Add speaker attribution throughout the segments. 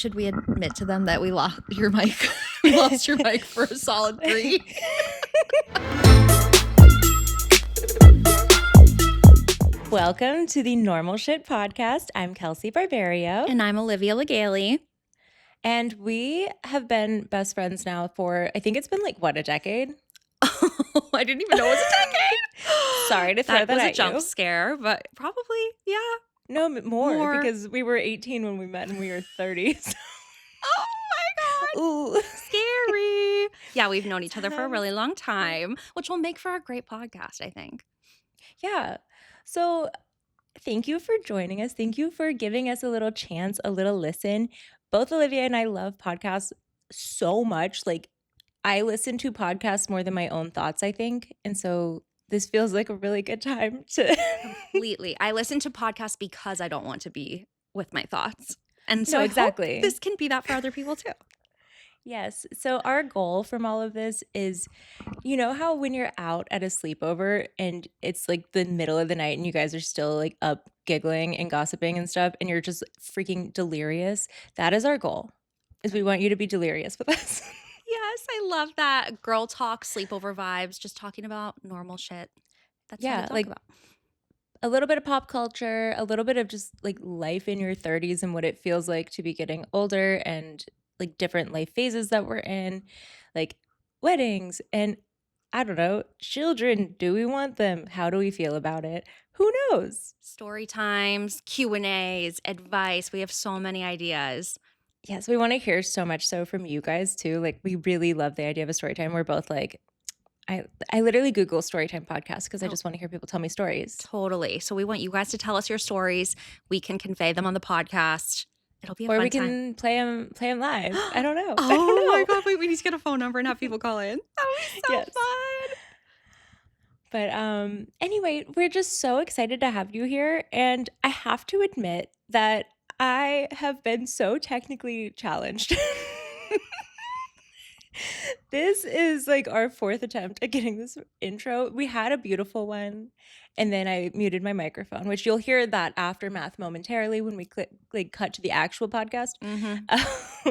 Speaker 1: Should we admit to them that we lost your mic? We lost your mic for a solid 3.
Speaker 2: Welcome to the Normal Shit Podcast. I'm Kelsey Barbario.
Speaker 1: And I'm Olivia Legaly.
Speaker 2: And we have been best friends now for, I think it's been a decade?
Speaker 1: Oh, I didn't even know it was a decade.
Speaker 2: Sorry to throw that at you.
Speaker 1: That was a jump scare, but probably, yeah.
Speaker 2: No, more because we were 18 when we met and we were 30. So.
Speaker 1: Oh my God.
Speaker 2: Ooh.
Speaker 1: Scary. Yeah, we've known each other for a really long time, which will make for a great podcast, I think.
Speaker 2: Yeah. So thank you for joining us. Thank you for giving us a little chance, a little listen. Both Olivia and I love podcasts so much. I listen to podcasts more than my own thoughts, I think. And so this feels like a really good time to
Speaker 1: completely. I listen to podcasts because I don't want to be with my thoughts. And so
Speaker 2: exactly.
Speaker 1: I hope this can be that for other people too.
Speaker 2: Yes. So our goal from all of this is, you know how when you're out at a sleepover and it's the middle of the night and you guys are still up giggling and gossiping and stuff and you're just freaking delirious? That is our goal, is we want you to be delirious with us.
Speaker 1: Yes, I love that. Girl talk, sleepover vibes, just talking about normal shit. That's what I talk about.
Speaker 2: A little bit of pop culture, a little bit of just life in your 30s and what it feels like to be getting older and different life phases that we're in, weddings and I don't know, children. Do we want them? How do we feel about it? Who knows?
Speaker 1: Story times, Q&As, advice. We have so many ideas.
Speaker 2: Yes, we want to hear so much so from you guys too. We really love the idea of a story time. We're both I literally Google storytime podcast because I just want to hear people tell me stories.
Speaker 1: Totally. So we want you guys to tell us your stories. We can convey them on the podcast. It'll be a fun time.
Speaker 2: Or we can play them live. I don't know.
Speaker 1: My God. Wait, we need to get a phone number and have people call in. That would be so fun.
Speaker 2: But anyway, we're just so excited to have you here. And I have to admit that I have been so technically challenged. This is our 4th attempt at getting this intro. We had a beautiful one, and then I muted my microphone, which you'll hear that aftermath momentarily when we cut to the actual podcast.
Speaker 1: Mm-hmm.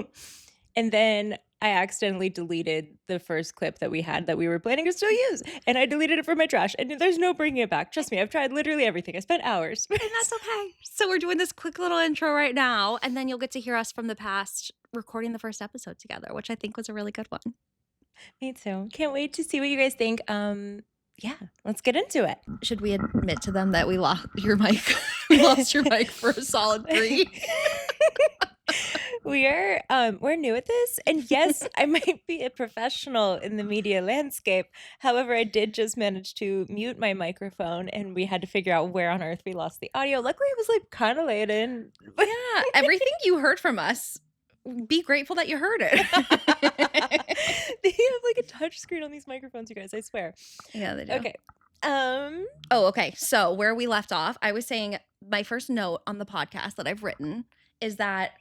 Speaker 2: And then I accidentally deleted the first clip that we had that we were planning to still use, and I deleted it from my trash, and there's no bringing it back. Trust me, I've tried literally everything. I spent hours.
Speaker 1: And that's okay. So we're doing this quick little intro right now, and then you'll get to hear us from the past recording the first episode together, which I think was a really good one.
Speaker 2: Me too. Can't wait to see what you guys think. Yeah, let's get into it.
Speaker 1: Should we admit to them that we lost your mic? We lost your mic for a solid 3.
Speaker 2: We're new at this, and yes, I might be a professional in the media landscape. However, I did just manage to mute my microphone, and we had to figure out where on earth we lost the audio. Luckily, it was kind of late in.
Speaker 1: Yeah, everything you heard from us, be grateful that you heard it.
Speaker 2: They have a touch screen on these microphones, you guys, I swear.
Speaker 1: Yeah, they do.
Speaker 2: Okay.
Speaker 1: Okay. So where we left off, I was saying my first note on the podcast that I've written is that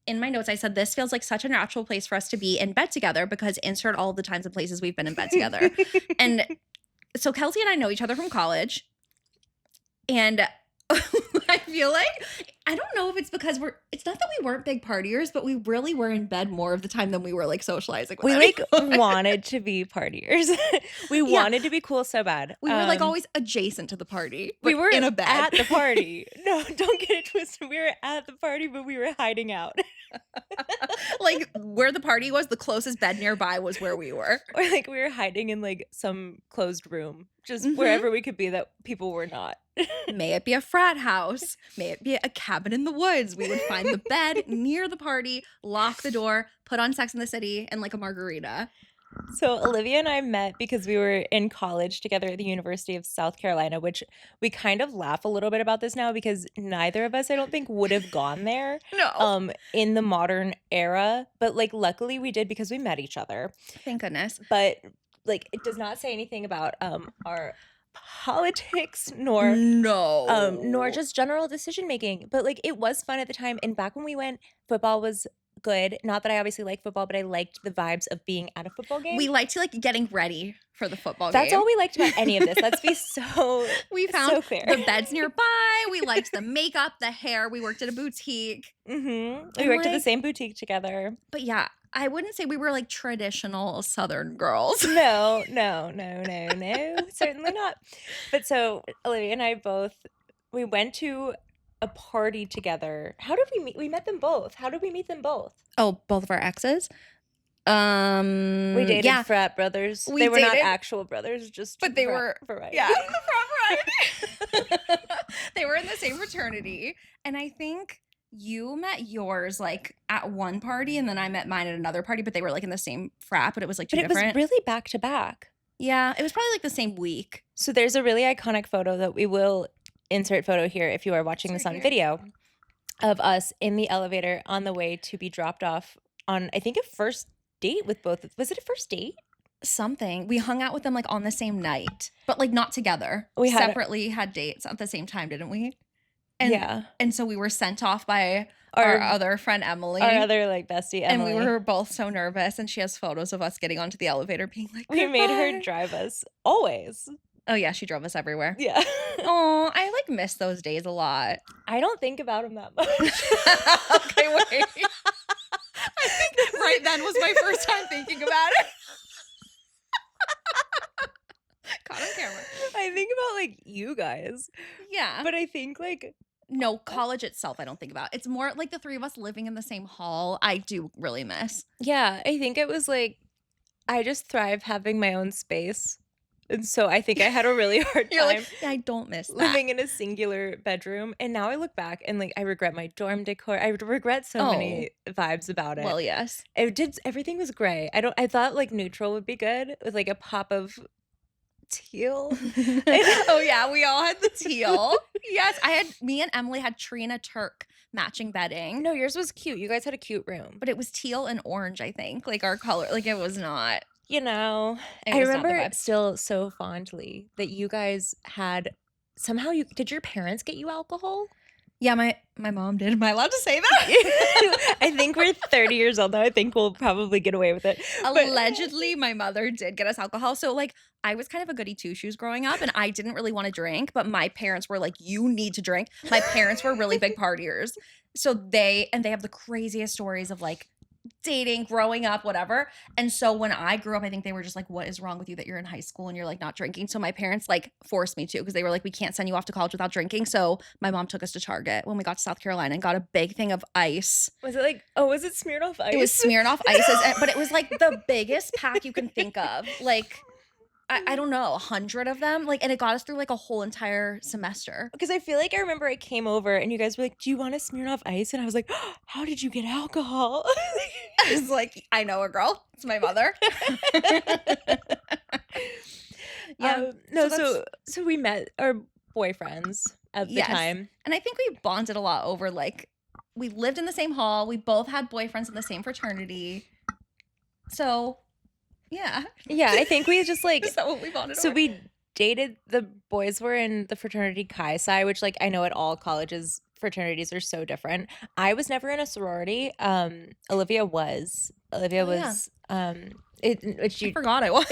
Speaker 1: in my notes, I said, this feels like such a natural place for us to be in bed together because insert all the times and places we've been in bed together. And so Kelsey and I know each other from college. And I feel I don't know if it's because it's not that we weren't big partiers, but we really were in bed more of the time than we were socializing with
Speaker 2: we wanted to be partiers. We wanted to be cool so bad.
Speaker 1: We were always adjacent to the party.
Speaker 2: We were
Speaker 1: in a bed
Speaker 2: at the party. No, don't get it twisted. We were at the party, but we were hiding out.
Speaker 1: Where the party was, the closest bed nearby was where we were.
Speaker 2: Or we were hiding in some closed room, just wherever we could be that people were not.
Speaker 1: May it be a frat house, may it be a cabin in the woods. We would find the bed near the party, lock the door, put on Sex and the City and a margarita.
Speaker 2: So Olivia and I met because we were in college together at the University of South Carolina, which we kind of laugh a little bit about this now because neither of us, I don't think, would have gone there in the modern era. But luckily we did because we met each other.
Speaker 1: Thank goodness.
Speaker 2: But it does not say anything about our politics nor just general decision making. But it was fun at the time. And back when we went, football was good. Not that I obviously like football, but I liked the vibes of being at a football game.
Speaker 1: We liked like getting ready for the football
Speaker 2: That's
Speaker 1: game.
Speaker 2: all we liked about any of this. Let's be so
Speaker 1: We found
Speaker 2: so clear.
Speaker 1: the beds nearby. We liked the makeup, the hair. We worked at a boutique.
Speaker 2: Mm-hmm. We worked at the same boutique together.
Speaker 1: But yeah, I wouldn't say we were like traditional Southern girls.
Speaker 2: No. Certainly not. But so Olivia and I we went to a party together. How did we meet? We met them both. How did we meet them both?
Speaker 1: Oh, both of our exes?
Speaker 2: We dated frat brothers. They were not actual brothers,
Speaker 1: but they were
Speaker 2: variety.
Speaker 1: Yeah, frat variety. They were in the same fraternity, and I think you met yours like at one party, and then I met mine at another party. But they were like in the same frat, but it was like two different.
Speaker 2: It was really back to back.
Speaker 1: Yeah, it was probably like the same week.
Speaker 2: So there's a really iconic photo that we will insert photo here if you are watching this on video of us in the elevator on the way to be dropped off on, I think, a first date with both. Was it a first date?
Speaker 1: Something. We hung out with them like on the same night, but like not together. We separately had dates at the same time, didn't we? And,
Speaker 2: yeah.
Speaker 1: And so we were sent off by our other friend Emily.
Speaker 2: Our other like bestie Emily.
Speaker 1: And we were both so nervous, and she has photos of us getting onto the elevator being like,
Speaker 2: we made her drive us always.
Speaker 1: Oh yeah, she drove us everywhere.
Speaker 2: Yeah.
Speaker 1: Oh, I like miss those days a lot.
Speaker 2: I don't think about them that much.
Speaker 1: Okay, wait. I think right then was my first time thinking about it. Caught on camera.
Speaker 2: I think about like you guys.
Speaker 1: Yeah.
Speaker 2: But I think like
Speaker 1: no, college itself I don't think about. It's more like the three of us living in the same hall. I do really miss.
Speaker 2: Yeah, I think it was like I just thrive having my own space. And so I think I had a really hard time.
Speaker 1: Like, yeah, I don't miss that.
Speaker 2: Living in a singular bedroom. And now I look back and like I regret my dorm decor. I regret so many vibes about it.
Speaker 1: Well, yes.
Speaker 2: Everything was gray. I thought like neutral would be good with like a pop of teal.
Speaker 1: Oh yeah, we all had the teal. Yes, me and Emily had Trina Turk matching bedding.
Speaker 2: No, yours was cute. You guys had a cute room.
Speaker 1: But it was teal and orange, I think. Like our color. Like it was not.
Speaker 2: You know, I remember still so fondly that you guys had somehow did your parents get you alcohol?
Speaker 1: Yeah, my mom did. Am I allowed to say that?
Speaker 2: I think we're 30 years old now. I think we'll probably get away with it.
Speaker 1: Allegedly, my mother did get us alcohol. So like I was kind of a goody two-shoes growing up, and I didn't really want to drink, but my parents were like, you need to drink. My parents were really big partiers. So they have the craziest stories of like dating, growing up, whatever. And so when I grew up, I think they were just like, what is wrong with you that you're in high school and you're like not drinking? So my parents like forced me to, because they were like, we can't send you off to college without drinking. So my mom took us to Target when we got to South Carolina and got a big thing of ice.
Speaker 2: Was it like, was it Smirnoff Ice?
Speaker 1: It was Smirnoff Ices, but it was like the biggest pack you can think of. Like, I don't know, 100 of them. Like, and it got us through like a whole entire semester.
Speaker 2: Because I feel like I remember I came over and you guys were like, do you want a Smirnoff Ice? And I was like, oh, how did you get alcohol?
Speaker 1: I was like, I know a girl. It's my mother. Yeah.
Speaker 2: So we met our boyfriends at the time.
Speaker 1: And I think we bonded a lot over like, we lived in the same hall. We both had boyfriends in the same fraternity. So yeah.
Speaker 2: Yeah, I think we just like
Speaker 1: is that what we bonded
Speaker 2: so
Speaker 1: over?
Speaker 2: We dated, the boys were in the fraternity Chi Psi, which like I know at all colleges fraternities are so different. I was never in a sorority. Olivia was. I
Speaker 1: forgot I was.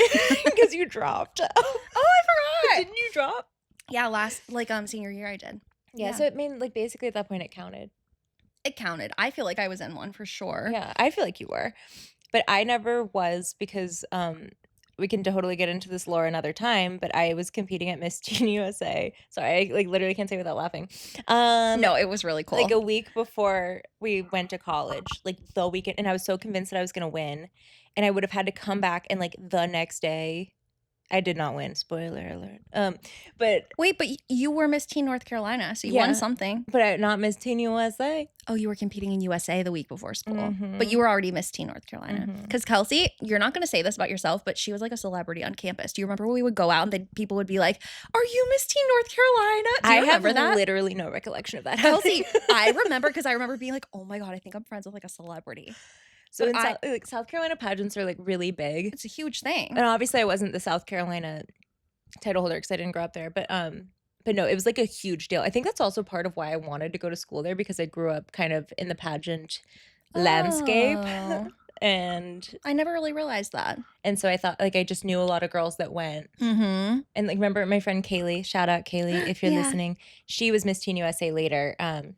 Speaker 2: Because you dropped.
Speaker 1: Oh, I forgot.
Speaker 2: Didn't you drop?
Speaker 1: Yeah, last senior year I did.
Speaker 2: Yeah, so it mean like basically at that point it counted.
Speaker 1: It counted. I feel like I was in one for sure.
Speaker 2: Yeah, I feel like you were. But I never was because we can totally get into this lore another time, but I was competing at Miss Teen USA. Sorry, I like literally can't say without laughing.
Speaker 1: No, it was really cool.
Speaker 2: Like a week before we went to college, like the weekend, and I was so convinced that I was going to win, and I would have had to come back and like the next day I did not win. Spoiler alert. But
Speaker 1: wait, but you were Miss Teen North Carolina, so you won something.
Speaker 2: But not Miss Teen USA.
Speaker 1: Oh, you were competing in USA the week before school, but you were already Miss Teen North Carolina. Because Kelsey, you're not going to say this about yourself, but she was like a celebrity on campus. Do you remember when we would go out and then people would be like, "Are you Miss Teen North Carolina?" Do you remember that?
Speaker 2: Literally no recollection of that.
Speaker 1: Kelsey, I remember because I remember being like, "Oh my god, I think I'm friends with like a celebrity."
Speaker 2: So South Carolina pageants are like really big.
Speaker 1: It's a huge thing.
Speaker 2: And obviously I wasn't the South Carolina title holder because I didn't grow up there. But no, it was like a huge deal. I think that's also part of why I wanted to go to school there, because I grew up kind of in the pageant landscape.
Speaker 1: Oh.
Speaker 2: And
Speaker 1: I never really realized that.
Speaker 2: so I thought, like, I just knew a lot of girls that went.
Speaker 1: Mm-hmm.
Speaker 2: And, like, remember my friend Kaylee, shout out Kaylee if you're
Speaker 1: Yeah.
Speaker 2: listening. She was Miss Teen USA later. And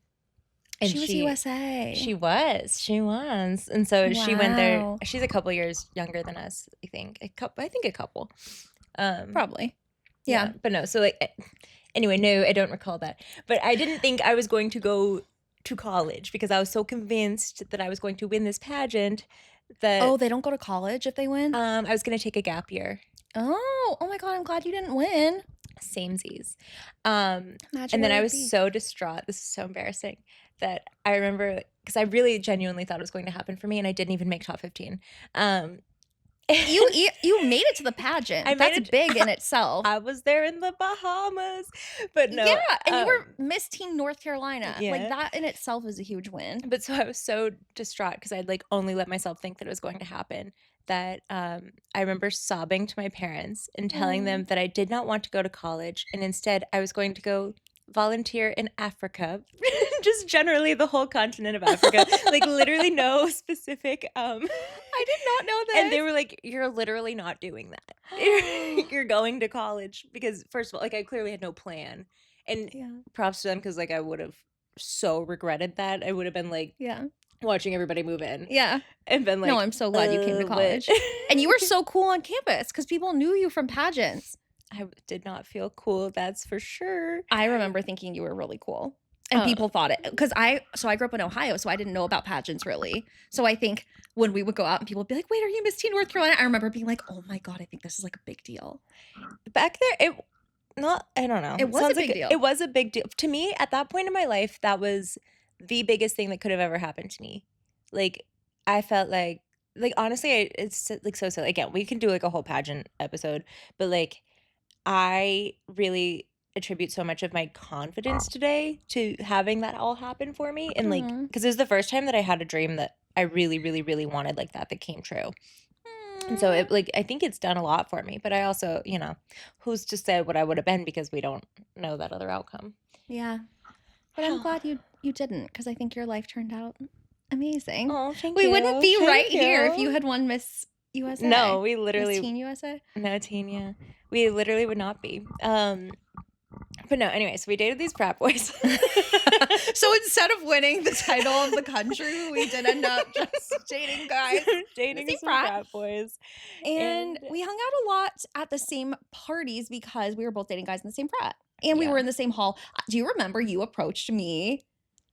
Speaker 1: she was USA.
Speaker 2: She was. And so she went there.
Speaker 1: Wow.
Speaker 2: She's a couple years younger than us, I think. I think a couple.
Speaker 1: Probably. Yeah.
Speaker 2: But no, so, like, anyway, no, I don't recall that. But I didn't think I was going to go to college because I was so convinced that I was going to win this pageant that
Speaker 1: Oh, they don't go to college if they win?
Speaker 2: I was going to take a gap year.
Speaker 1: Oh my God, I'm glad you didn't win.
Speaker 2: Samesies.
Speaker 1: Imagine
Speaker 2: And then
Speaker 1: where
Speaker 2: I
Speaker 1: you'd
Speaker 2: was
Speaker 1: be.
Speaker 2: so distraught. This is so embarrassing that I remember, because I really genuinely thought it was going to happen for me, and I didn't even make top 15.
Speaker 1: You made it to the pageant.
Speaker 2: I made
Speaker 1: That's
Speaker 2: it-
Speaker 1: big in itself.
Speaker 2: I was there in the Bahamas, but no.
Speaker 1: Yeah, and you were Miss Teen North Carolina.
Speaker 2: Yeah.
Speaker 1: Like, that in itself is a huge win.
Speaker 2: But so I was so distraught because I'd, like, only let myself think that it was going to happen that I remember sobbing to my parents and telling them that I did not want to go to college, and instead I was going to go volunteer in Africa. Just generally the whole continent of Africa. Like, literally no specific
Speaker 1: I did not know this.
Speaker 2: and they were like, you're literally not doing that. You're going to college because, first of all, like, I clearly had no plan. And
Speaker 1: Yeah.
Speaker 2: props to them because, like, I would have so regretted that. I would have been, like,
Speaker 1: Yeah.
Speaker 2: watching everybody move in
Speaker 1: Yeah.
Speaker 2: and been like,
Speaker 1: No, I'm so glad you came to
Speaker 2: but-
Speaker 1: college. And you were so cool on campus because people knew you from pageants.
Speaker 2: I did not feel cool, that's for sure.
Speaker 1: I remember thinking you were really cool. And
Speaker 2: Oh.
Speaker 1: people thought it because I grew up in Ohio, so I didn't know about pageants really. So I think when we would go out and people would be like, "Wait, are you Miss Teen North Carolina?" I remember being like, "Oh my God, I think this is like a big deal."
Speaker 2: Back there, I don't know.
Speaker 1: It was a
Speaker 2: Sounds
Speaker 1: big
Speaker 2: like
Speaker 1: deal.
Speaker 2: It was a big deal. To me, at that point in my life, that was the biggest thing that could have ever happened to me. Like, I felt like honestly, it's like so silly. Again, we can do like a whole pageant episode, but like, I really attribute so much of my confidence today to having that all happen for me. And like,
Speaker 1: Mhm.
Speaker 2: because it was the first time that I had a dream that I really, really, really wanted, like that came true. And so it, like, I think it's done a lot for me, but I also, who's to say what I would have been because we don't know that other outcome.
Speaker 1: Yeah. But I'm glad you didn't because I think your life turned out amazing.
Speaker 2: Oh, thank
Speaker 1: We
Speaker 2: you.
Speaker 1: wouldn't be
Speaker 2: Thank
Speaker 1: right here if
Speaker 2: you.
Speaker 1: you had won Miss USA.
Speaker 2: No, we
Speaker 1: Miss
Speaker 2: literally
Speaker 1: Teen USA.
Speaker 2: no teen, yeah. We literally would not be. But no, anyway, so we dated these frat boys.
Speaker 1: So instead of winning the title of the country, we did end up just dating guys.
Speaker 2: dating
Speaker 1: Same
Speaker 2: some
Speaker 1: frat.
Speaker 2: frat boys.
Speaker 1: And
Speaker 2: And-
Speaker 1: we hung out a lot at the same parties because we were both dating guys in the same frat. And we
Speaker 2: Yeah.
Speaker 1: were in the same hall. Do you remember you approached me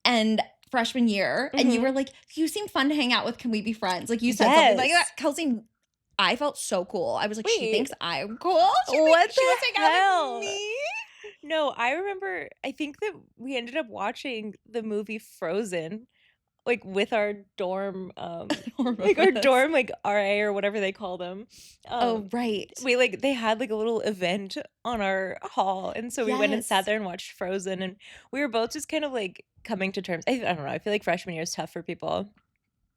Speaker 1: and freshman year and you
Speaker 2: Mhm.
Speaker 1: were like, "You seem fun to hang out with. Can we be friends?" Like you said something like
Speaker 2: Yes.
Speaker 1: that. Kelsey, I felt so cool. I was like, she
Speaker 2: Wait.
Speaker 1: thinks I'm cool. She
Speaker 2: What
Speaker 1: thinks she
Speaker 2: the
Speaker 1: wants to hang out
Speaker 2: hell?
Speaker 1: with me.
Speaker 2: No, I remember, I think that we ended up watching the movie Frozen, like with our dorm, like our dorm, like RA or whatever they call them.
Speaker 1: Oh, right.
Speaker 2: They had like a little event on our hall. And so we went and
Speaker 1: Yes.
Speaker 2: sat there and watched Frozen. And we were both just kind of like coming to terms. I don't know. I feel like freshman year is tough for people.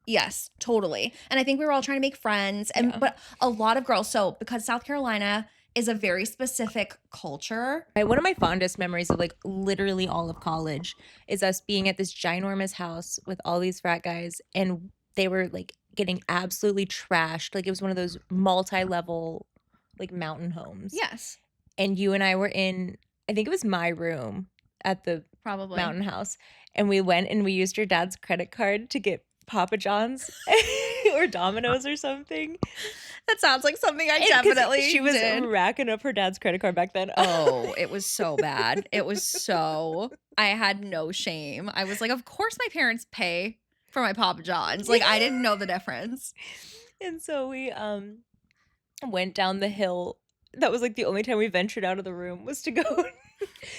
Speaker 1: Yes, totally. And I think we were all trying to make friends. And
Speaker 2: Yeah.
Speaker 1: but a lot of girls, so because South Carolina is a very specific culture.
Speaker 2: One of my fondest memories of like literally all of college is us being at this ginormous house with all these frat guys, and they were like getting absolutely trashed. Like it was one of those multi-level like mountain homes.
Speaker 1: Yes,
Speaker 2: And you and I were in, I think it was my room at the
Speaker 1: probably.
Speaker 2: mountain house, and we went and we used your dad's credit card to get Papa John's or Domino's or something.
Speaker 1: That sounds like something I
Speaker 2: And 'cause
Speaker 1: definitely
Speaker 2: she was
Speaker 1: did.
Speaker 2: racking up her dad's credit card back then.
Speaker 1: Oh, it was so bad. It was so, I had no shame. I was like, of course my parents pay for my Papa John's. Like, I didn't know the difference.
Speaker 2: And so we went down the hill. That was like the only time we ventured out of the room was to go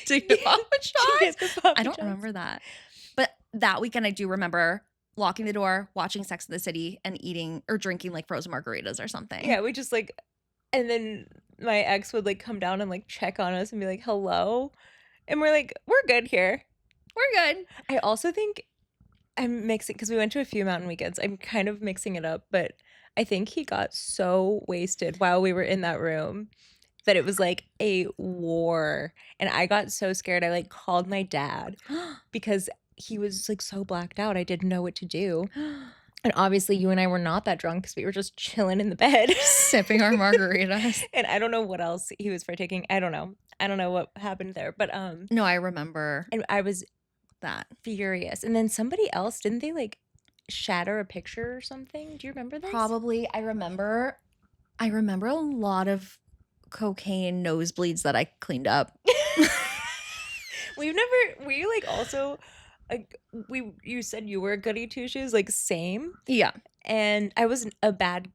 Speaker 1: To get Papa
Speaker 2: to
Speaker 1: John's?
Speaker 2: get the Papa
Speaker 1: I don't
Speaker 2: John's.
Speaker 1: remember that. But that weekend, I do remember locking the door, watching Sex in the City, and eating or drinking like frozen margaritas or something.
Speaker 2: Yeah, we just like, and then my ex would like come down and like check on us and be like, hello. And we're like, we're good here.
Speaker 1: We're good.
Speaker 2: I also think I'm mixing, because we went to a few mountain weekends. I'm kind of mixing it up, but I think he got so wasted while we were in that room that it was like a war. And I got so scared. I like called my dad because he was like so blacked out. I didn't know what to do. And obviously you and I were not that drunk because we were just chilling in the bed.
Speaker 1: Sipping our margaritas.
Speaker 2: And I don't know what else he was partaking. I don't know what happened there. But
Speaker 1: No, I remember
Speaker 2: and I was
Speaker 1: that.
Speaker 2: furious. And then somebody else, didn't they like shatter a picture or something? Do you remember this?
Speaker 1: Probably. I remember a lot of cocaine nosebleeds that I cleaned up.
Speaker 2: We like also like you said you were a goody two shoes, like same.
Speaker 1: Yeah.
Speaker 2: And I was a bad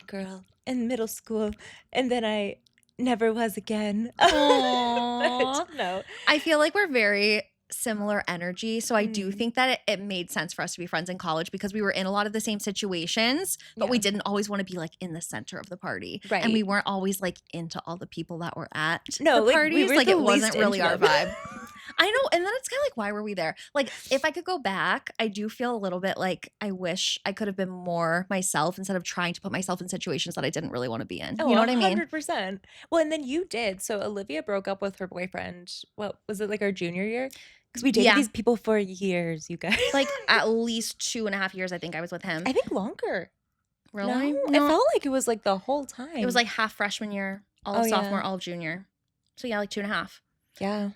Speaker 2: girl in middle school, and then I never was again.
Speaker 1: Aww.
Speaker 2: But no.
Speaker 1: I feel like we're very similar energy. So I
Speaker 2: Mm.
Speaker 1: do think that it made sense for us to be friends in college because we were in a lot of the same situations, but we
Speaker 2: Yeah.
Speaker 1: didn't always want to be like in the center of the party.
Speaker 2: Right.
Speaker 1: And we weren't always like into all the people that were at
Speaker 2: No,
Speaker 1: the
Speaker 2: like, we
Speaker 1: parties.
Speaker 2: were
Speaker 1: Like
Speaker 2: the
Speaker 1: it wasn't
Speaker 2: least
Speaker 1: really
Speaker 2: into
Speaker 1: our
Speaker 2: them.
Speaker 1: vibe. I know. And then it's kind of like, why were we there? Like, if I could go back, I do feel a little bit like I wish I could have been more myself instead of trying to put myself in situations that I didn't really want to be in.
Speaker 2: Oh,
Speaker 1: You know what I mean?
Speaker 2: 100%. Well, and then you did. So Olivia broke up with her boyfriend. What was it, like our junior year? Because we dated
Speaker 1: Yeah.
Speaker 2: these people for years, you guys.
Speaker 1: Like at least 2.5 years, I think I was with him.
Speaker 2: I think longer.
Speaker 1: Really?
Speaker 2: No, it felt like it was like the whole time.
Speaker 1: It was like half freshman year, all of
Speaker 2: Oh,
Speaker 1: sophomore,
Speaker 2: yeah.
Speaker 1: all of junior. So yeah, like 2.5.
Speaker 2: Yeah.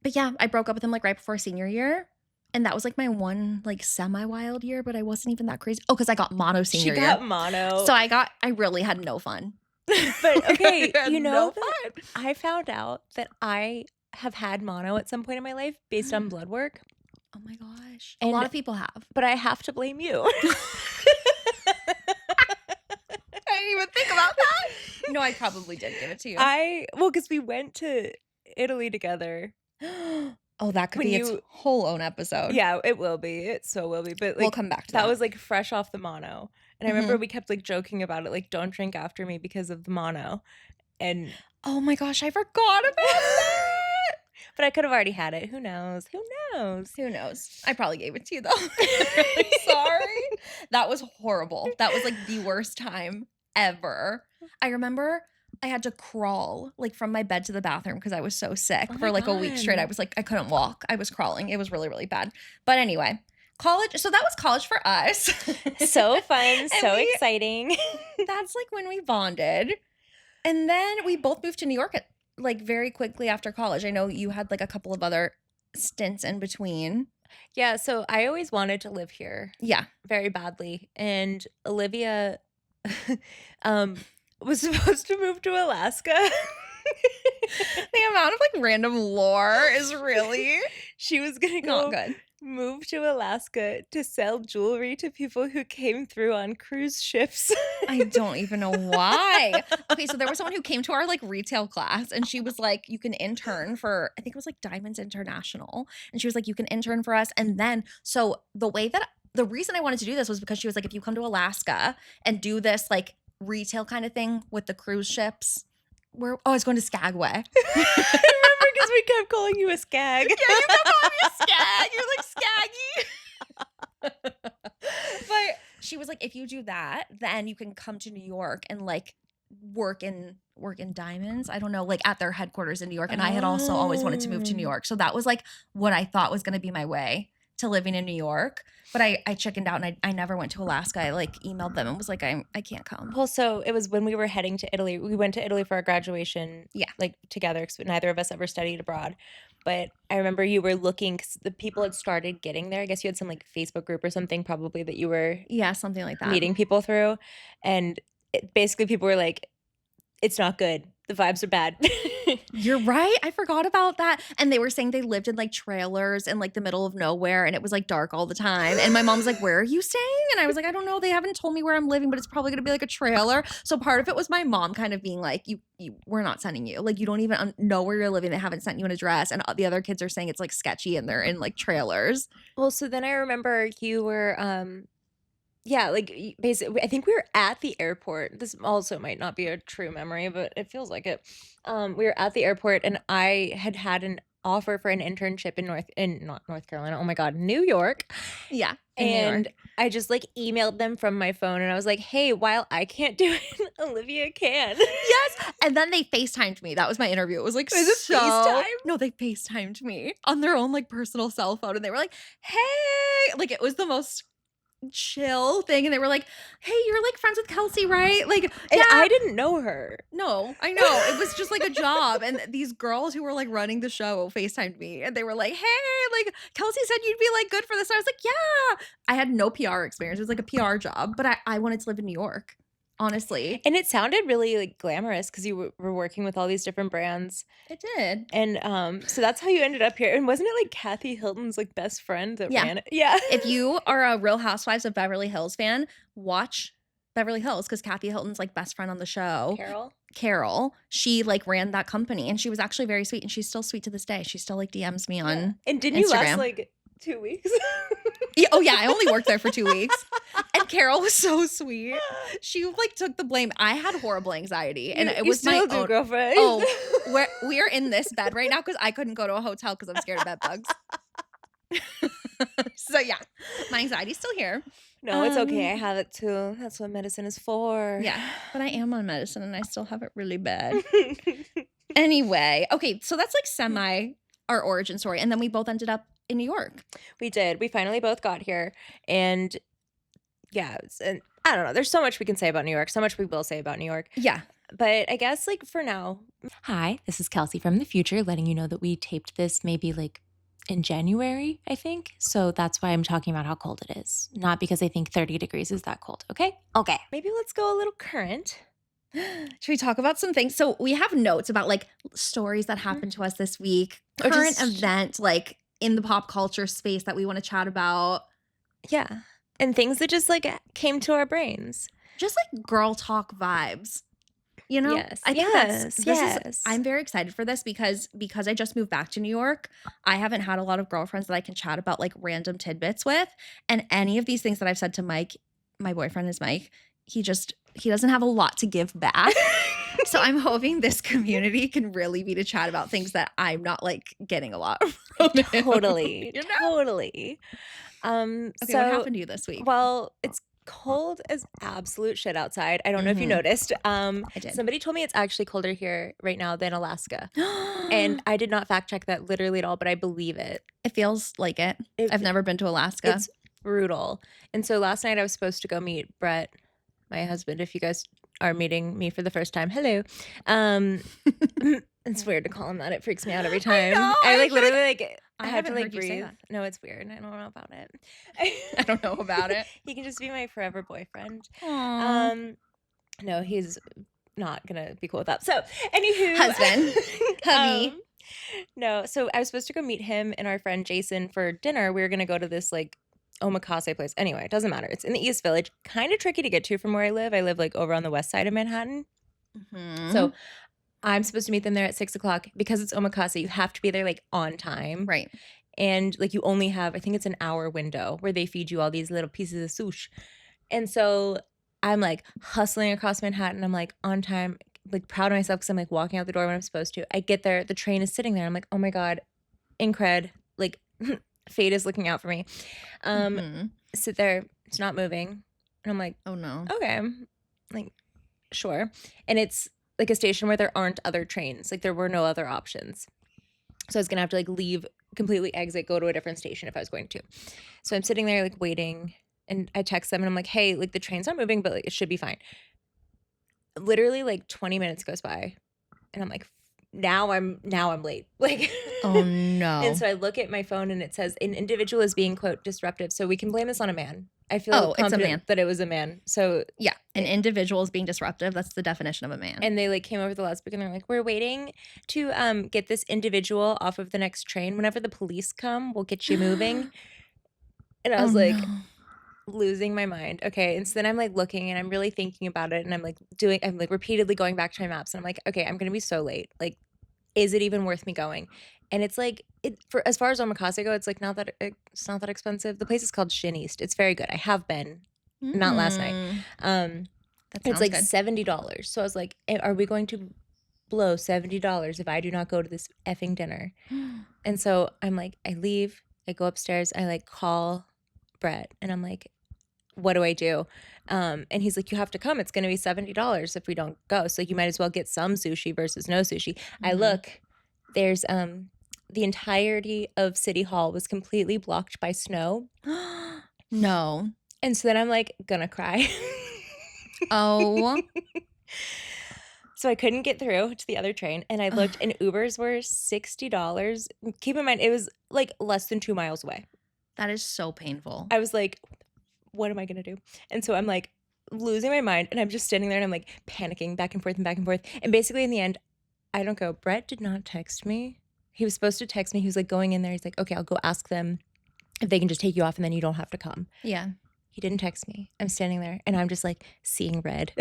Speaker 1: But yeah, I broke up with him like right before senior year. And that was like my one like semi-wild year, but I wasn't even that crazy. Oh, because I got mono senior
Speaker 2: She
Speaker 1: year.
Speaker 2: got mono.
Speaker 1: So I really had no fun.
Speaker 2: But okay,
Speaker 1: I had
Speaker 2: you know
Speaker 1: no
Speaker 2: that I found out that I have had mono at some point in my life based on blood work,
Speaker 1: Oh my gosh. A
Speaker 2: And-
Speaker 1: lot of people have.
Speaker 2: but I have to blame you.
Speaker 1: I didn't even think about that. No, I probably did give it to you.
Speaker 2: Because we went to Italy together.
Speaker 1: Oh, that could
Speaker 2: When
Speaker 1: be its
Speaker 2: you-
Speaker 1: whole own episode.
Speaker 2: Yeah, it will be. It so will be. But
Speaker 1: We'll
Speaker 2: like
Speaker 1: come back to
Speaker 2: that
Speaker 1: that.
Speaker 2: was like fresh off the mono. And I remember we kept like joking about it, like, don't drink after me because of the mono. And
Speaker 1: Oh my gosh, I forgot about that.
Speaker 2: but I could have already had it. Who knows? Who knows?
Speaker 1: Who knows? I probably gave it to you though. I'm really sorry. That was horrible. That was like the worst time ever. I remember I had to crawl like from my bed to the bathroom because I was so sick
Speaker 2: Oh
Speaker 1: for
Speaker 2: my
Speaker 1: like a week straight. I
Speaker 2: God.
Speaker 1: was like, I couldn't walk. I was crawling. It was really, really bad. But anyway, college. So that was college for us.
Speaker 2: So fun,
Speaker 1: And
Speaker 2: so
Speaker 1: we-
Speaker 2: exciting.
Speaker 1: That's like when we bonded. And then we both moved to New York like very quickly after college. I know you had like a couple of other stints in between.
Speaker 2: Yeah, so I always wanted to live here
Speaker 1: Yeah.
Speaker 2: very badly. And Olivia was supposed to move to Alaska.
Speaker 1: The amount of like random lore is really
Speaker 2: She was gonna
Speaker 1: not
Speaker 2: go
Speaker 1: good.
Speaker 2: move to Alaska to sell jewelry to people who came through on cruise ships.
Speaker 1: I don't even know why. Okay, so there was someone who came to our like retail class and she was like, you can intern for, I think it was like Diamonds International. And she was like, you can intern for us. And then, so the reason I wanted to do this was because she was like, if you come to Alaska and do this like retail kind of thing with the cruise ships, I was going to Skagway.
Speaker 2: I remember because we kept calling you a skag.
Speaker 1: Yeah, you kept calling me a skag. You're like skaggy. But she was like, if you do that, then you can come to New York and like work in diamonds. I don't know, like at their headquarters in New York. And I had also always wanted to move to New
Speaker 2: Oh.
Speaker 1: York. So that was like what I thought was going to be my way to living in New York. But I chickened out and I never went to Alaska. I like emailed them and was like, I can't come.
Speaker 2: Well, so it was when we were heading to Italy. We went to Italy for our graduation,
Speaker 1: Yeah.
Speaker 2: like together, because neither of us ever studied abroad. But I remember you were looking, 'cause the people had started getting there. I guess you had some like Facebook group or something probably that you were
Speaker 1: Yeah, something like that.
Speaker 2: meeting people through. And basically people were like, it's not good. The vibes are bad.
Speaker 1: You're right. I forgot about that. And they were saying they lived in like trailers in like the middle of nowhere and it was like dark all the time. And my mom was like, where are you staying? And I was like, I don't know. They haven't told me where I'm living, but it's probably going to be like a trailer. So part of it was my mom kind of being like, we're not sending you. Like, you don't even know where you're living. They haven't sent you an address. And the other kids are saying it's like sketchy and they're in like trailers.
Speaker 2: Well, so then I remember you were, yeah, like basically, I think we were at the airport. This also might not be a true memory, but it feels like it. We were at the airport and I had an offer for an internship in not North Carolina. Oh my God, New York.
Speaker 1: Yeah. In New
Speaker 2: And
Speaker 1: York.
Speaker 2: I just like emailed them from my phone and I was like, hey, while I can't do it, Olivia can.
Speaker 1: Yes. And then they FaceTimed me. That was my interview. It was like
Speaker 2: Was it
Speaker 1: so.
Speaker 2: FaceTime?
Speaker 1: No, they FaceTimed me on their own like personal cell phone. And they were like, hey. Like it was the most chill thing. And they were like, hey, you're like friends with Kelsey, right? Like,
Speaker 2: And
Speaker 1: yeah.
Speaker 2: I didn't know her.
Speaker 1: No, I know. It was just like a job. And these girls who were like running the show FaceTimed me and they were like, hey, like Kelsey said you'd be like good for this. And I was like, yeah. I had no PR experience. It was like a PR job, but I wanted to live in New York, honestly.
Speaker 2: And it sounded really like glamorous because you were working with all these different brands.
Speaker 1: It did.
Speaker 2: And so that's how you ended up here. And wasn't it like Kathy Hilton's like best friend that ran it? Yeah.
Speaker 1: If you are a Real Housewives of Beverly Hills fan, watch Beverly Hills because Kathy Hilton's like best friend on the show. Carol, she like ran that company and she was actually very sweet and she's still sweet to this day. She still like DMs me on
Speaker 2: And didn't you last like 2 weeks?
Speaker 1: Yeah, oh yeah, I only worked there for 2 weeks. And Carol was so sweet. She like took the blame. I had horrible anxiety and it was my own
Speaker 2: girlfriend.
Speaker 1: Oh, we are in this bed right now because I couldn't go to a hotel because I'm scared of bed bugs. So yeah, my anxiety's still here.
Speaker 2: No, it's okay. I have it too. That's what medicine is for.
Speaker 1: Yeah, but I am on medicine and I still have it really bad. Anyway, okay, so that's like semi our origin story. And then we both ended up in New York.
Speaker 2: We did. We finally both got here. And yeah, and I don't know. There's so much we can say about New York. So much we will say about New York.
Speaker 1: Yeah.
Speaker 2: But I guess like for now. Hi, this is Kelsey from the future letting you know that we taped this maybe like in January, I think. So that's why I'm talking about how cold it is. Not because I think 30 degrees is that cold. Okay? Okay. Maybe let's go a little current.
Speaker 1: Should we talk about some things? So we have notes about like stories that happened to us this week,
Speaker 2: Or
Speaker 1: current
Speaker 2: just-
Speaker 1: event, like in the pop culture space that we want to chat about.
Speaker 2: Yeah. And things that just like came to our brains.
Speaker 1: Just like girl talk vibes. You know?
Speaker 2: Yes.
Speaker 1: I think
Speaker 2: yes.
Speaker 1: I'm very excited for this because I just moved back to New York. I haven't had a lot of girlfriends that I can chat about like random tidbits with. And any of these things that I've said to Mike, my boyfriend is Mike, he doesn't have a lot to give back. So I'm hoping this community can really be to chat about things that I'm not like getting a lot from him.
Speaker 2: Totally.
Speaker 1: You know?
Speaker 2: Totally.
Speaker 1: Okay,
Speaker 2: So
Speaker 1: what happened to you this week?
Speaker 2: Well, it's cold as absolute shit outside. I don't know if you noticed.
Speaker 1: I did.
Speaker 2: Somebody told me it's actually colder here right now than Alaska. And I did not fact check that literally at all, but I believe it.
Speaker 1: It feels like it. I've never been to Alaska.
Speaker 2: It's brutal. And so last night I was supposed to go meet Brett, my husband. If you guys are meeting me for the first time, hello. It's weird to call him that. It freaks me out every time. I like literally like I have to
Speaker 1: haven't
Speaker 2: like
Speaker 1: heard you say
Speaker 2: breathe.
Speaker 1: that.
Speaker 2: No, it's weird. I don't know about it.
Speaker 1: I don't know about it.
Speaker 2: He can just be my forever boyfriend.
Speaker 1: Aww.
Speaker 2: No, he's not gonna be cool with that. So, anywho,
Speaker 1: Husband, hubby.
Speaker 2: No, so I was supposed to go meet him and our friend Jason for dinner. We were gonna go to this like omakase place. Anyway, it doesn't matter. It's in the East Village. Kind of tricky to get to from where I live. I live like over on the west side of Manhattan.
Speaker 1: Mm-hmm.
Speaker 2: So I'm supposed to meet them there at 6:00 because it's omakase. You have to be there like on time,
Speaker 1: Right.
Speaker 2: and like you only have, I think it's an hour window where they feed you all these little pieces of sushi. And so I'm like hustling across Manhattan. I'm like on time, like proud of myself because I'm like walking out the door when I'm supposed to. I get there, the train is sitting there. I'm like, oh my God, incred. Like fate is looking out for me. Sit there, it's not moving. And I'm like,
Speaker 1: oh no.
Speaker 2: Okay. Like, sure. And it's like a station where there aren't other trains. Like there were no other options. So I was gonna have to like leave, completely exit, go to a different station if I was going to. So I'm sitting there like waiting, and I text them and I'm like, hey, like the train's not moving, but like it should be fine. Literally like 20 minutes goes by and I'm like, now I'm late. Like,
Speaker 1: oh no.
Speaker 2: And so I look at my phone and it says an individual is being quote disruptive. So we can blame this on a man. I feel confident that it was a man. So
Speaker 1: yeah, an individual is being disruptive. That's the definition of a man.
Speaker 2: And they like came over the loudspeaker and they're like, we're waiting to get this individual off of the next train. Whenever the police come, we'll get you moving. And I was losing my mind. Okay. And so then I'm like looking and I'm really thinking about it. And I'm like repeatedly going back to my maps. And I'm like, okay, I'm going to be so late. Like, is it even worth me going? And it's like, for as far as omakase go, it's like it's not that expensive. The place is called Shin East. It's very good. I have been, not last night. It's like good. $70. So I was like, are we going to blow $70 if I do not go to this effing dinner. And so I'm like, I leave, I go upstairs, I like call Brett, and I'm like, what do I do? And he's like, you have to come. It's going to be $70 if we don't go. So you might as well get some sushi versus no sushi. I look, there's the entirety of City Hall was completely blocked by snow.
Speaker 1: No.
Speaker 2: And so then I'm like, gonna cry.
Speaker 1: Oh.
Speaker 2: So I couldn't get through to the other train, and I looked, and Ubers were $60. Keep in mind, it was like less than 2 miles away.
Speaker 1: That is so painful.
Speaker 2: I was like, what am I gonna do? And so I'm like losing my mind, and I'm just standing there, and I'm like panicking back and forth and back and forth. And basically in the end, I don't go. Brett did not text me. He was supposed to text me. He was like going in there. He's like, okay, I'll go ask them if they can just take you off and then you don't have to come.
Speaker 1: Yeah.
Speaker 2: He didn't text me. I'm standing there and I'm just like seeing red.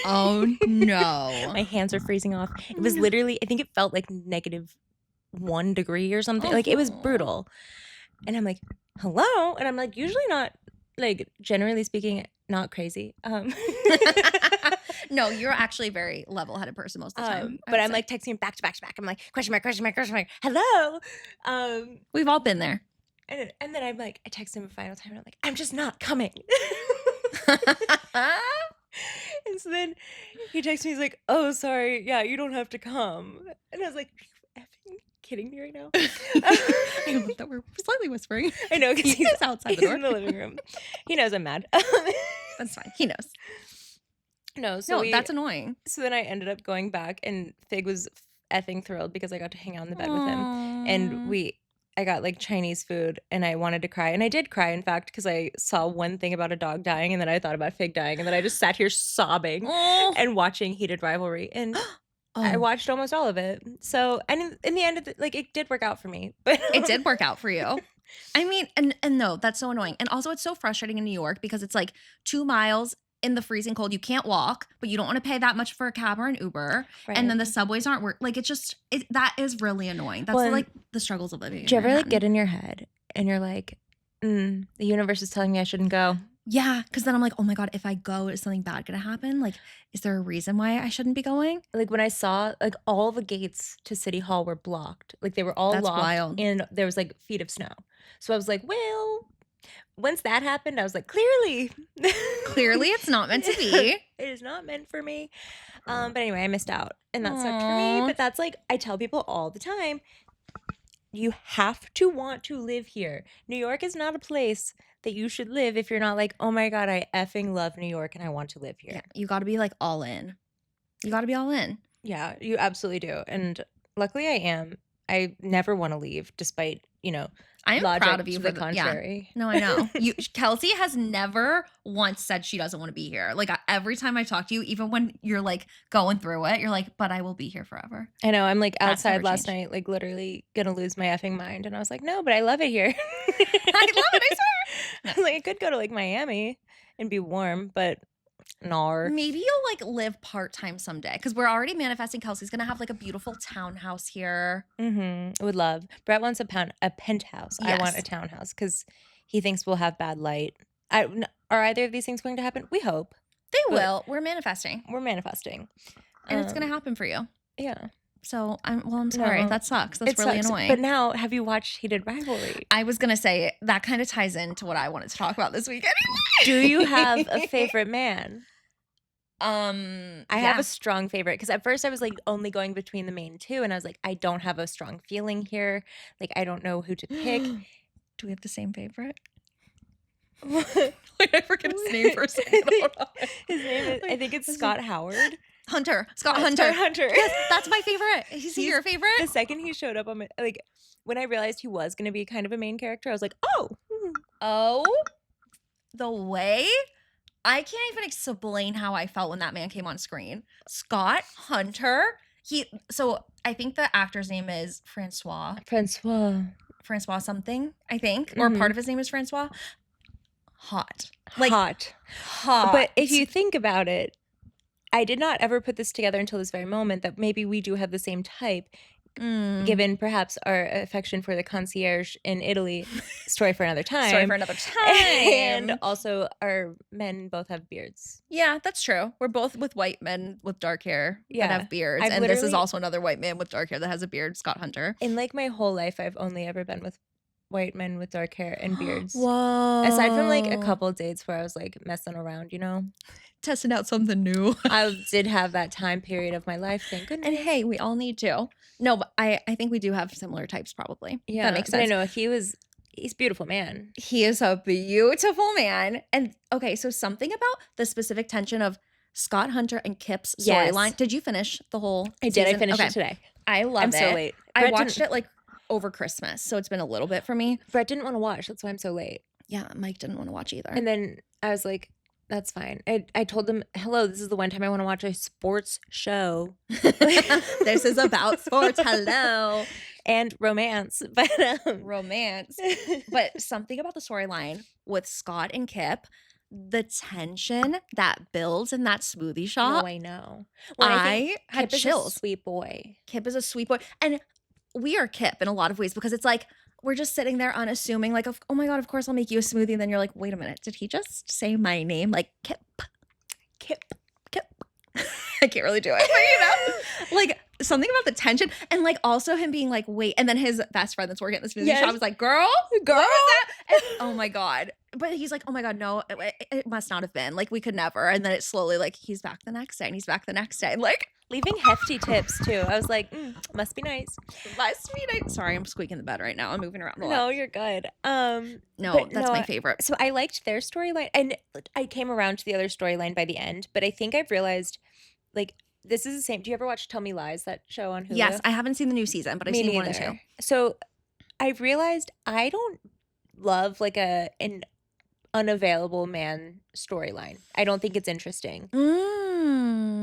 Speaker 1: Oh no.
Speaker 2: My hands are freezing off. It was literally, I think it felt like -1 degree or something. Like it was brutal. And I'm like, hello? And I'm like, usually not, like, generally speaking, not crazy.
Speaker 1: No, you're actually a very level-headed person most of the time.
Speaker 2: But I'm like texting him back to back to back. I'm like, question mark, question mark, question mark. Hello.
Speaker 1: We've all been there.
Speaker 2: And then I'm like, I text him a final time and I'm like, I'm just not coming. And so then he texts me, he's like, oh, sorry. Yeah, you don't have to come. And I was like, are you effing kidding me right now?
Speaker 1: I love that we're slightly whispering.
Speaker 2: I know, because
Speaker 1: he's outside the door.
Speaker 2: He's in the living room. He knows I'm mad.
Speaker 1: That's fine. He knows.
Speaker 2: No,
Speaker 1: that's annoying.
Speaker 2: So then I ended up going back, and Fig was effing thrilled because I got to hang out in the bed with him. And I got like Chinese food, and I wanted to cry. And I did cry, in fact, because I saw one thing about a dog dying, and then I thought about Fig dying, and then I just sat here sobbing and watching Heated Rivalry. And I watched almost all of it. So, and in the end, it did work out for me. But
Speaker 1: it did work out for you. I mean, and no, that's so annoying. And also it's so frustrating in New York because it's like 2 miles in the freezing cold. You can't walk, but you don't want to pay that much for a cab or an Uber. Right. And then the subways aren't like, it's just, that is really annoying. That's like the struggles of living.
Speaker 2: Do you ever like get in your head and you're like, the universe is telling me I shouldn't go?
Speaker 1: Yeah, because then I'm like, oh my God, if I go, is something bad gonna happen? Like, is there a reason why I shouldn't be going?
Speaker 2: Like when I saw like all the gates to City Hall were blocked. Like they were all locked. Wild. And there was like feet of snow. So I was like, well, once that happened, I was like, clearly
Speaker 1: it's not meant to be.
Speaker 2: It is not meant for me. But anyway, I missed out, and that sucked for me. But that's like, I tell people all the time, you have to want to live here. New York is not a place that you should live if you're not like, oh my God, I effing love New York and I want to live here.
Speaker 1: Yeah, you got to be like all in. You got to be all in.
Speaker 2: Yeah, you absolutely do. And luckily I am. I never want to leave, despite,
Speaker 1: I am proud of you
Speaker 2: for the contrary.
Speaker 1: Yeah. No, I know. Kelsey has never once said she doesn't want to be here. Like every time I talk to you, even when you're like going through it, you're like, but I will be here forever.
Speaker 2: I know. I'm like outside last night, like literally gonna lose my effing mind. And I was like, no, but I love it here.
Speaker 1: I love it, I swear.
Speaker 2: No. I was like, I could go to like Miami and be warm, but no.
Speaker 1: Maybe you'll like live part-time someday, because we're already manifesting Kelsey's gonna have like a beautiful townhouse here.
Speaker 2: I would love. Brett wants a penthouse. Yes. I want a townhouse because he thinks we'll have bad light. Are either of these things going to happen? We hope
Speaker 1: they will. We're manifesting,
Speaker 2: and
Speaker 1: it's gonna happen for you.
Speaker 2: Yeah.
Speaker 1: So I'm sorry. No, that sucks. That's really annoying.
Speaker 2: But now, have you watched Heated Rivalry?
Speaker 1: I was gonna say that kind of ties into what I wanted to talk about this week anyway.
Speaker 2: Do you have a favorite man? I have a strong favorite, because at first I was like only going between the main two, and I was like, I don't have a strong feeling here. Like I don't know who to pick.
Speaker 1: Do we have the same favorite? Wait, I forget his name for a second.
Speaker 2: His name is, I think it's Scott Howard.
Speaker 1: Scott Hunter. Yes, that's my favorite. He's your favorite?
Speaker 2: The second he showed up on my, like, when I realized he was going to be kind of a main character, I was like,
Speaker 1: oh, the way I can't even explain how I felt when that man came on screen. Scott Hunter. So I think the actor's name is Francois something, I think, or part of his name is Francois. Hot.
Speaker 2: But if you think about it, I did not ever put this together until this very moment that maybe we do have the same type. given perhaps our affection for the concierge in Italy, story for another time.
Speaker 1: Story for another time.
Speaker 2: And also our men both have beards.
Speaker 1: Yeah, that's true. We're both with white men with dark hair that have beards.
Speaker 2: I've
Speaker 1: and this is
Speaker 2: literally-
Speaker 1: also another white man with dark hair that has a beard, Scott Hunter.
Speaker 2: In like my whole life, I've only ever been with white men with dark hair and beards.
Speaker 1: Whoa.
Speaker 2: Aside from like a couple of dates where I was like messing around, you know?
Speaker 1: Testing out something new.
Speaker 2: I did have that time period of my life, thank goodness.
Speaker 1: And hey, we all need to. No, but I think we do have similar types probably.
Speaker 2: Yeah,
Speaker 1: that makes
Speaker 2: but
Speaker 1: sense.
Speaker 2: I know he's a beautiful man.
Speaker 1: He is a beautiful man. And okay, so something about the specific tension of Scott Hunter and Kip's storyline.
Speaker 2: Yes.
Speaker 1: Did you finish the whole
Speaker 2: I did.
Speaker 1: season?
Speaker 2: I finished
Speaker 1: Okay.
Speaker 2: it today.
Speaker 1: I love
Speaker 2: I'm
Speaker 1: it.
Speaker 2: so late.
Speaker 1: I
Speaker 2: Brett
Speaker 1: watched
Speaker 2: didn't-
Speaker 1: it like over Christmas, so it's been a little bit for me.
Speaker 2: Brett didn't want to watch. That's why I'm so late.
Speaker 1: Yeah, Mike didn't want to watch either.
Speaker 2: And then I was like, that's fine. I told him, hello, this is the one time I want to watch a sports show.
Speaker 1: This is about sports. Hello.
Speaker 2: And romance. But
Speaker 1: Romance. But something about the storyline with Scott and Kip, the tension that builds in that smoothie shop.
Speaker 2: no, I know. Well,
Speaker 1: I had
Speaker 2: Kip is a
Speaker 1: chills.
Speaker 2: sweet boy.
Speaker 1: Kip is a sweet boy. And we are Kip in a lot of ways because it's like we're just sitting there unassuming, like, oh my God, of course I'll make you a smoothie. And then you're like, wait a minute, did he just say my name? Like, Kip. I can't really do it. But, you know, like something about the tension and like also him being like, wait. And then his best friend that's working at the smoothie shop was like, girl, what was that? And, oh my God. But he's like, oh my God, no, it must not have been. Like, we could never. And then it slowly, like, he's back the next day and he's back the next day. And like,
Speaker 2: Leaving hefty tips too. I was like, must be nice.
Speaker 1: must be nice. Sorry, I'm squeaking the bed right now. I'm moving around a lot.
Speaker 2: No, you're good.
Speaker 1: No,
Speaker 2: but
Speaker 1: that's
Speaker 2: no,
Speaker 1: my favorite.
Speaker 2: So I liked their storyline, and I came around to the other storyline by the end. But I think I've realized, like, this is the same. Do you ever watch Tell Me Lies, that show on Hulu?
Speaker 1: Yes, I haven't seen the new season, but I've
Speaker 2: Me
Speaker 1: seen 1 and
Speaker 2: neither.
Speaker 1: 2.
Speaker 2: So I've realized I don't love like an unavailable man storyline. I don't think it's interesting.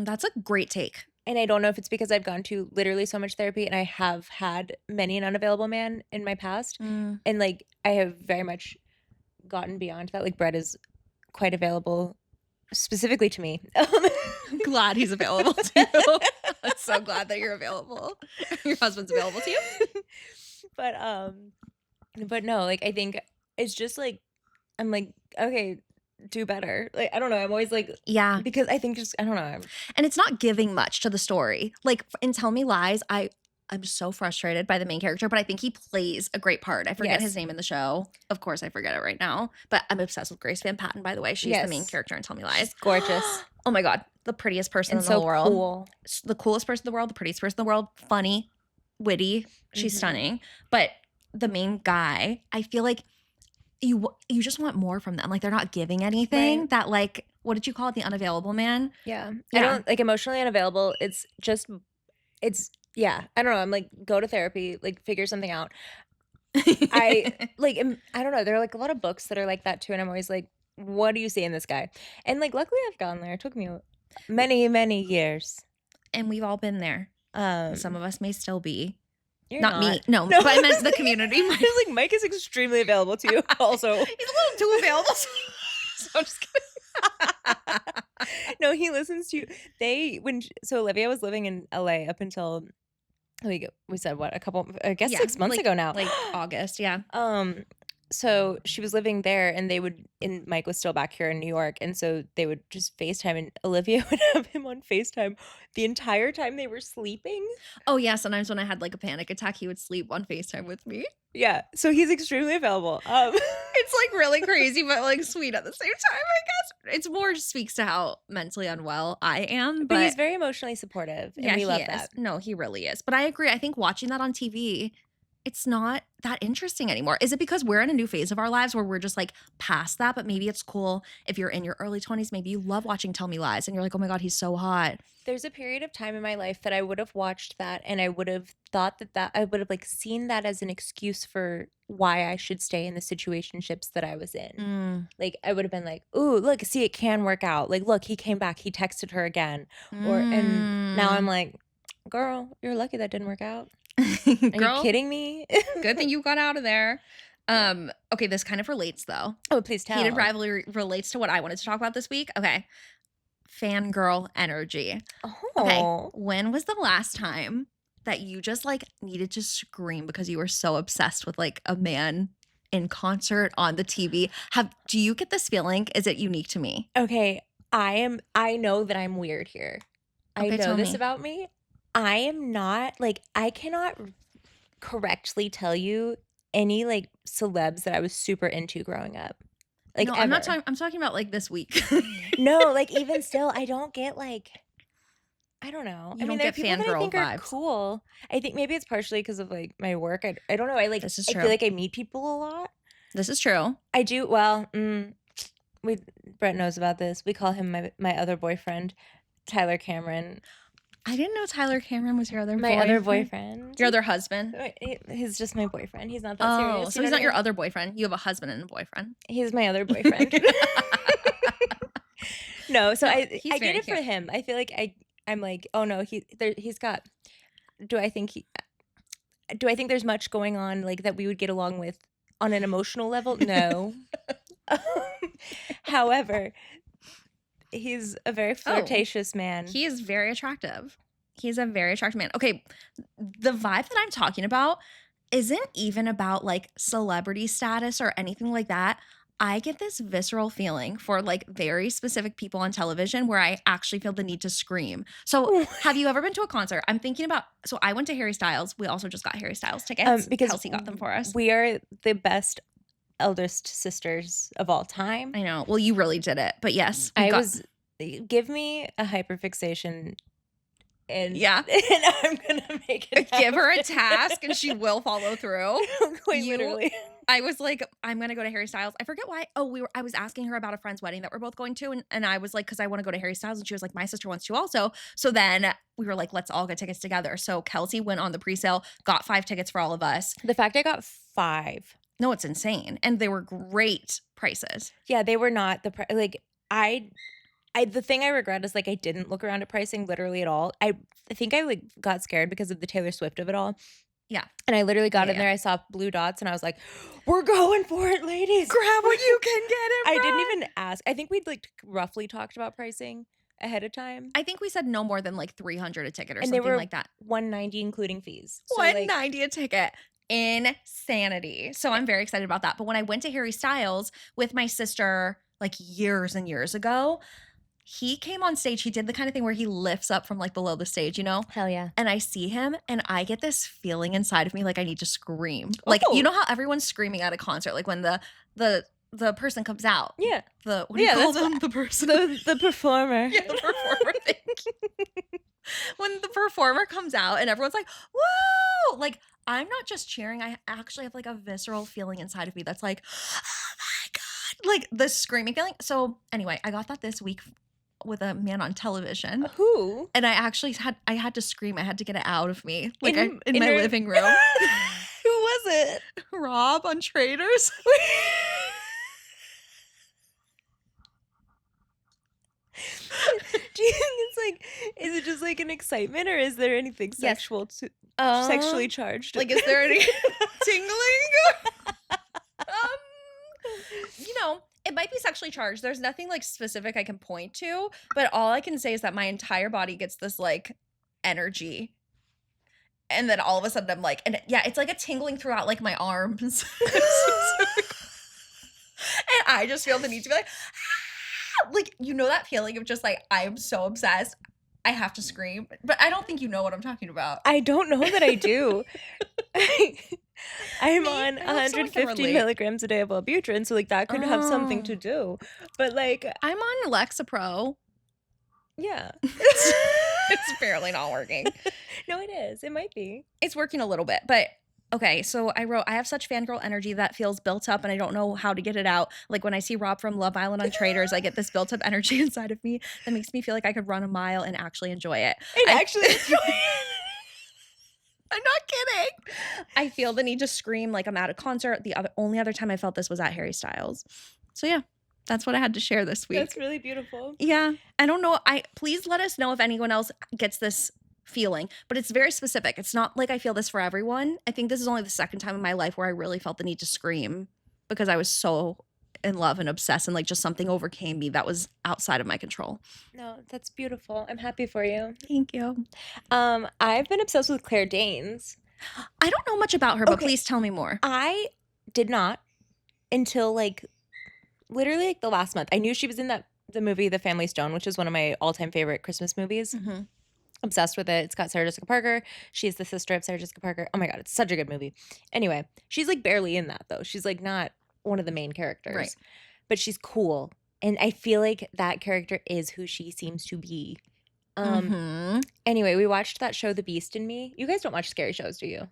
Speaker 1: That's a great take.
Speaker 2: And I don't know if it's because I've gone to literally so much therapy and I have had many an unavailable man in my past. And like I have very much gotten beyond that. Like Brett is quite available specifically to me.
Speaker 1: Glad he's available to you. I'm so glad that you're available. Your husband's available to you.
Speaker 2: But no, like I think it's just like I'm like, okay, do better. Like I don't know. I'm always like,
Speaker 1: Yeah.
Speaker 2: because I think just I don't know.
Speaker 1: And it's not giving much to the story. Like in Tell Me Lies, I'm so frustrated by the main character, but I think he plays a great part. I forget
Speaker 2: Yes.
Speaker 1: his name in the show. Of course, I forget it right now. But I'm obsessed with Grace Van Patten, by the way. She's the main
Speaker 2: Yes.
Speaker 1: character in Tell Me Lies.
Speaker 2: She's gorgeous.
Speaker 1: Oh my God. The prettiest person
Speaker 2: And
Speaker 1: in the
Speaker 2: so
Speaker 1: world.
Speaker 2: cool.
Speaker 1: The coolest person in the world, the prettiest person in the world, funny, witty. She's
Speaker 2: Mhm.
Speaker 1: stunning. But the main guy, I feel like you just want more from them. Like they're not giving anything
Speaker 2: Right.
Speaker 1: that like, what did you call it? The unavailable man?
Speaker 2: Yeah.
Speaker 1: Yeah.
Speaker 2: I don't like emotionally unavailable. It's yeah. I don't know. I'm like, go to therapy, like figure something out. I don't know. There are like a lot of books that are like that too. And I'm always like, what do you see in this guy? And like, luckily I've gone there. It took me many, many years.
Speaker 1: And we've all been there. Some of us may still be.
Speaker 2: You're
Speaker 1: Not me. No,
Speaker 2: No.
Speaker 1: but I meant the community.
Speaker 2: I was like, Mike is extremely available to you also.
Speaker 1: He's a little too available. So I'm just kidding.
Speaker 2: No, he listens to you. So Olivia was living in LA up until like we said what, I guess 6 months ago now.
Speaker 1: Like August, yeah.
Speaker 2: So she was living there and Mike was still back here in New York. And so they would just FaceTime and Olivia would have him on FaceTime the entire time they were sleeping.
Speaker 1: Oh yeah, sometimes when I had like a panic attack, he would sleep on FaceTime with me.
Speaker 2: Yeah. So he's extremely available.
Speaker 1: It's like really crazy, but like sweet at the same time, I guess. It's more just speaks to how mentally unwell I am.
Speaker 2: but he's very emotionally supportive. And we love
Speaker 1: he is.
Speaker 2: that.
Speaker 1: No, he really is. But I agree. I think watching that on TV, it's not that interesting anymore. Is it because we're in a new phase of our lives where we're just like past that? But maybe it's cool if you're in your early 20s. Maybe you love watching Tell Me Lies and you're like, oh my God, he's so hot.
Speaker 2: There's a period of time in my life that I would have watched that and I would have thought that I would have like seen that as an excuse for why I should stay in the situationships that I was in. Like I would have been like, ooh, look, see, it can work out. Like, look, he came back, he texted her again. And now I'm like, girl, you're lucky that didn't work out. Are you kidding me?
Speaker 1: Good thing you got out of there. Okay, this kind of relates though.
Speaker 2: Oh, please tell.
Speaker 1: Heated Rivalry relates to what I wanted to talk about this week. Okay. Fangirl energy.
Speaker 2: Oh.
Speaker 1: Okay. When was the last time that you just like needed to scream because you were so obsessed with like a man in concert on the TV? Do you get this feeling? Is it unique to me?
Speaker 2: Okay, I know that I'm weird here. I
Speaker 1: Okay,
Speaker 2: know
Speaker 1: tell
Speaker 2: this
Speaker 1: me.
Speaker 2: about me. I am not like I cannot correctly tell you any like celebs that I was super into growing up. Like
Speaker 1: No, I'm not
Speaker 2: ever.
Speaker 1: talking. I'm talking about like this week.
Speaker 2: No, like even still, I don't get like I don't know.
Speaker 1: You
Speaker 2: I mean,
Speaker 1: don't
Speaker 2: there are
Speaker 1: get
Speaker 2: people that I
Speaker 1: fangirl
Speaker 2: think are
Speaker 1: vibes.
Speaker 2: cool. I think maybe it's partially because of like my work. I don't know. I
Speaker 1: This is
Speaker 2: I
Speaker 1: true.
Speaker 2: feel like I meet people a lot.
Speaker 1: This is true.
Speaker 2: I do. Well, Brett knows about this. We call him my other boyfriend, Tyler Cameron.
Speaker 1: I didn't know Tyler Cameron was your other
Speaker 2: My
Speaker 1: boyfriend.
Speaker 2: other boyfriend.
Speaker 1: Your other husband.
Speaker 2: He's just my boyfriend. He's not that serious.
Speaker 1: Oh, so he's not your other boyfriend. You have a husband and a boyfriend.
Speaker 2: He's my other boyfriend. No, so I
Speaker 1: he's
Speaker 2: get
Speaker 1: very
Speaker 2: it for
Speaker 1: cute.
Speaker 2: him. I feel like I'm like, oh no, he's got. Do I think there's much going on like that we would get along with on an emotional level? No. However, he's a very flirtatious man.
Speaker 1: He is very attractive. He's a very attractive man. Okay, the vibe that I'm talking about isn't even about like celebrity status or anything like that. I get this visceral feeling for like very specific people on television where I actually feel the need to scream. So, have you ever been to a concert? I'm thinking about. So, I went to Harry Styles. We also just got Harry Styles tickets because Kelsey got them for us.
Speaker 2: We are the best eldest sisters of all time.
Speaker 1: I know. Well, you really did it. But yes,
Speaker 2: give me a hyperfixation. And
Speaker 1: yeah,
Speaker 2: and I'm gonna make it
Speaker 1: give her a task and she will follow through.
Speaker 2: Quite literally.
Speaker 1: I was like, I'm gonna go to Harry Styles. I forget why. Oh, I was asking her about a friend's wedding that we're both going to, and I was like, because I want to go to Harry Styles, and she was like, my sister wants to also. So then we were like, let's all get tickets together. So Kelsey went on the presale, got 5 tickets for all of us.
Speaker 2: The fact I got 5.
Speaker 1: No, it's insane, and they were great prices.
Speaker 2: Yeah, they were not the like the thing I regret is like I didn't look around at pricing literally at all. I think I like got scared because of the Taylor Swift of it all.
Speaker 1: Yeah.
Speaker 2: And I literally got in there. I saw blue dots and I was like, we're going for it, ladies.
Speaker 1: Grab what you can get it.
Speaker 2: I didn't even ask. I think we'd like roughly talked about pricing ahead of time.
Speaker 1: I think we said no more than like $300 a ticket or
Speaker 2: and
Speaker 1: something
Speaker 2: they were
Speaker 1: like that.
Speaker 2: $190 including fees.
Speaker 1: So $190 a ticket. Insanity. So I'm very excited about that. But when I went to Harry Styles with my sister like years and years ago, he came on stage. He did the kind of thing where he lifts up from like below the stage, you know?
Speaker 2: Hell yeah.
Speaker 1: And I see him and I get this feeling inside of me like I need to scream. Like, you know how everyone's screaming at a concert, like when the person comes out.
Speaker 2: Yeah.
Speaker 1: What do you call them? The person.
Speaker 2: The performer.
Speaker 1: Yeah, the performer thing. When the performer comes out and everyone's like, whoa! Like, I'm not just cheering. I actually have like a visceral feeling inside of me that's like, oh my God. Like the screaming feeling. So anyway, I got that this week with a man on television.
Speaker 2: Who?
Speaker 1: And I actually had to scream. I had to get it out of me. Like in my
Speaker 2: your
Speaker 1: living room.
Speaker 2: Who was it?
Speaker 1: Rob on Traders.
Speaker 2: Do you think it's like, is it just like an excitement or is there anything sexually charged?
Speaker 1: Like, is there any tingling? You know, it might be sexually charged. There's nothing like specific I can point to, but all I can say is that my entire body gets this like energy. And then all of a sudden I'm like, and yeah, it's like a tingling throughout like my arms. And I just feel the need to be like, ah! Like, you know that feeling of just like, I am so obsessed. I have to scream. But I don't think you know what I'm talking about.
Speaker 2: I don't know that I do. I'm on 150 milligrams a day of Wellbutrin, so like that could have something to do. But like
Speaker 1: I'm on Lexapro.
Speaker 2: Yeah.
Speaker 1: It's apparently not working.
Speaker 2: No, it is. It might be.
Speaker 1: It's working a little bit, but okay. So I wrote, I have such fangirl energy that feels built up and I don't know how to get it out. Like when I see Rob from Love Island on Traders, I get this built up energy inside of me that makes me feel like I could run a mile and actually enjoy it. I'm not kidding. I feel the need to scream like I'm at a concert. The only other time I felt this was at Harry Styles. So yeah, that's what I had to share this week.
Speaker 2: That's really beautiful.
Speaker 1: Yeah. I don't know. Please let us know if anyone else gets this feeling, but it's very specific. It's not like I feel this for everyone. I think this is only the second time in my life where I really felt the need to scream because I was so in love and obsessed, and like just something overcame me that was outside of my control.
Speaker 2: No, that's beautiful. I'm happy for you.
Speaker 1: Thank you.
Speaker 2: I've been obsessed with Claire Danes.
Speaker 1: I don't know much about her, but
Speaker 2: Okay.
Speaker 1: please tell me more.
Speaker 2: I did not until like literally like the last month. I knew she was in the movie The Family Stone, which is one of my all-time favorite Christmas movies.
Speaker 1: Mm-hmm.
Speaker 2: Obsessed with it. It's got Sarah Jessica Parker. She's the sister of Sarah Jessica Parker. Oh my God, it's such a good movie. Anyway, she's like barely in that though. She's like not one of the main characters.
Speaker 1: Right.
Speaker 2: But she's cool. And I feel like that character is who she seems to be. Anyway, we watched that show The Beast in Me. You guys don't watch scary shows, do you?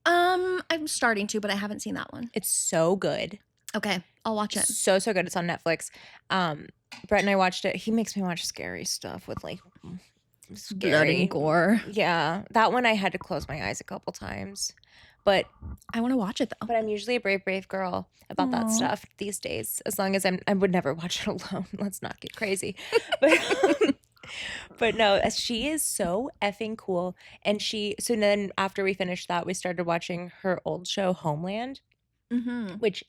Speaker 1: I'm starting to, but I haven't seen that one.
Speaker 2: It's so good.
Speaker 1: Okay, I'll watch it.
Speaker 2: So good. It's on Netflix. Brett and I watched it. He makes me watch scary stuff with like scary
Speaker 1: blood and gore.
Speaker 2: Yeah, that one I had to close my eyes a couple times, but
Speaker 1: I want to watch it though.
Speaker 2: But I'm usually a brave girl about that stuff these days. As long as I would never watch it alone. Let's not get crazy. But no, she is so effing cool. And so then after we finished that, we started watching her old show Homeland, which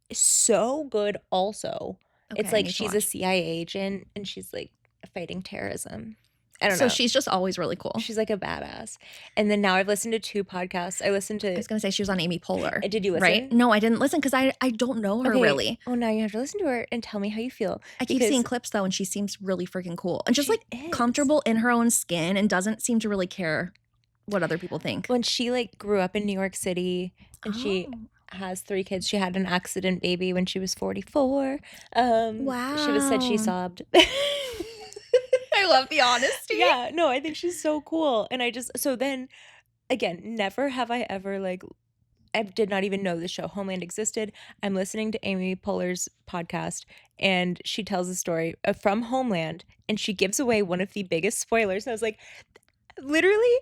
Speaker 2: is so good also.
Speaker 1: Okay,
Speaker 2: it's like she's a CIA agent and she's like fighting terrorism. I don't know.
Speaker 1: So she's just always really cool.
Speaker 2: She's like a badass. And then now I've listened to 2 podcasts. I
Speaker 1: was going to say she was on Amy Poehler.
Speaker 2: Did you listen?
Speaker 1: Right? No, I didn't listen because I don't know her really.
Speaker 2: Oh, now you have to listen to her and tell me how you feel.
Speaker 1: I keep seeing clips though, and she seems really freaking cool. And just like
Speaker 2: is.
Speaker 1: comfortable in her own skin and doesn't seem to really care what other people think.
Speaker 2: When she like grew up in New York City and she has 3 kids. She had an accident baby when she was 44.
Speaker 1: Wow.
Speaker 2: She was said she sobbed.
Speaker 1: I love the honesty.
Speaker 2: Yeah, no, I think she's so cool. And so then, again, never have I ever like, I did not even know the show Homeland existed. I'm listening to Amy Poehler's podcast and she tells a story from Homeland and she gives away one of the biggest spoilers. And I was like, literally,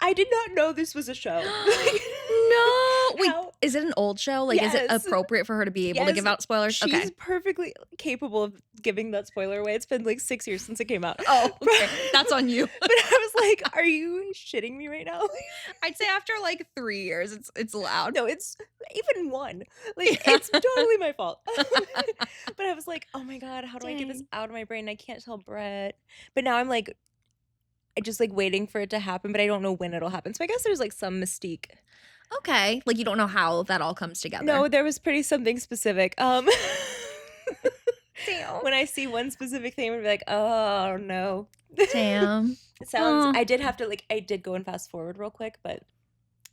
Speaker 2: I did not know this was a show.
Speaker 1: No. Wait, is it an old show? Like,
Speaker 2: Yes.
Speaker 1: is it appropriate for her to be able to give out spoilers?
Speaker 2: She's perfectly capable of giving that spoiler away. It's been like 6 years since it came out.
Speaker 1: Oh, okay. That's on you.
Speaker 2: But I was like, are you shitting me right now?
Speaker 1: I'd say after like 3 years, it's allowed.
Speaker 2: No, it's even 1. Like, it's totally my fault. But I was like, oh my God, how do I get this out of my brain? I can't tell Brett. But now I'm like, just like waiting for it to happen, but I don't know when it'll happen. So I guess there's like some mystique.
Speaker 1: Okay. Like you don't know how that all comes together.
Speaker 2: No, there was something specific.
Speaker 1: Damn.
Speaker 2: When I see one specific thing, I'm gonna be like, oh no.
Speaker 1: Damn.
Speaker 2: It sounds I did go and fast forward real quick, but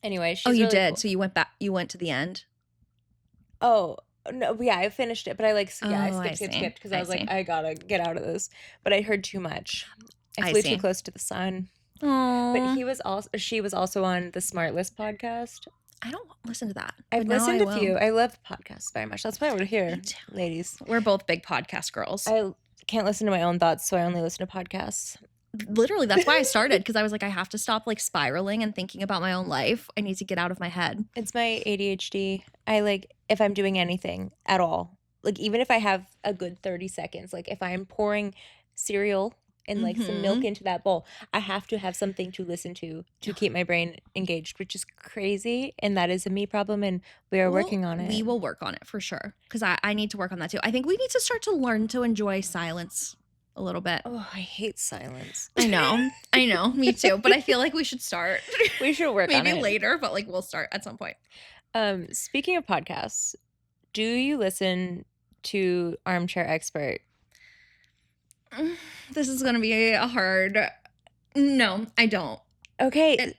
Speaker 2: anyway, she's
Speaker 1: you
Speaker 2: really
Speaker 1: did.
Speaker 2: cool.
Speaker 1: So you went back, you went to the end.
Speaker 2: Oh no, yeah, I finished it, but I skipped because I was like,
Speaker 1: see.
Speaker 2: I gotta get out of this. But I heard too much. I flew too close to the sun.
Speaker 1: Oh.
Speaker 2: But she was also on the Smart List podcast.
Speaker 1: I don't listen to that.
Speaker 2: I've listened to a few. I love podcasts very much. That's why we're here, ladies.
Speaker 1: We're both big podcast girls.
Speaker 2: I can't listen to my own thoughts, so I only listen to podcasts.
Speaker 1: Literally, that's why I started, because I was like, I have to stop like spiraling and thinking about my own life. I need to get out of my head.
Speaker 2: It's my ADHD. I like, if I'm doing anything at all, like even if I have a good 30 seconds, like if I'm pouring cereal and like some milk into that bowl, I have to have something to listen to keep my brain engaged, which is crazy. And that is a me problem. And we are working on it.
Speaker 1: We will work on it for sure. Because I need to work on that too. I think we need to start to learn to enjoy silence a little bit.
Speaker 2: Oh, I hate silence.
Speaker 1: I know. Me too. But I feel like we should start.
Speaker 2: We should work on it.
Speaker 1: Maybe later, but like we'll start at some point.
Speaker 2: Speaking of podcasts, do you listen to Armchair Expert?
Speaker 1: This is going to be a hard... No, I don't.
Speaker 2: Okay.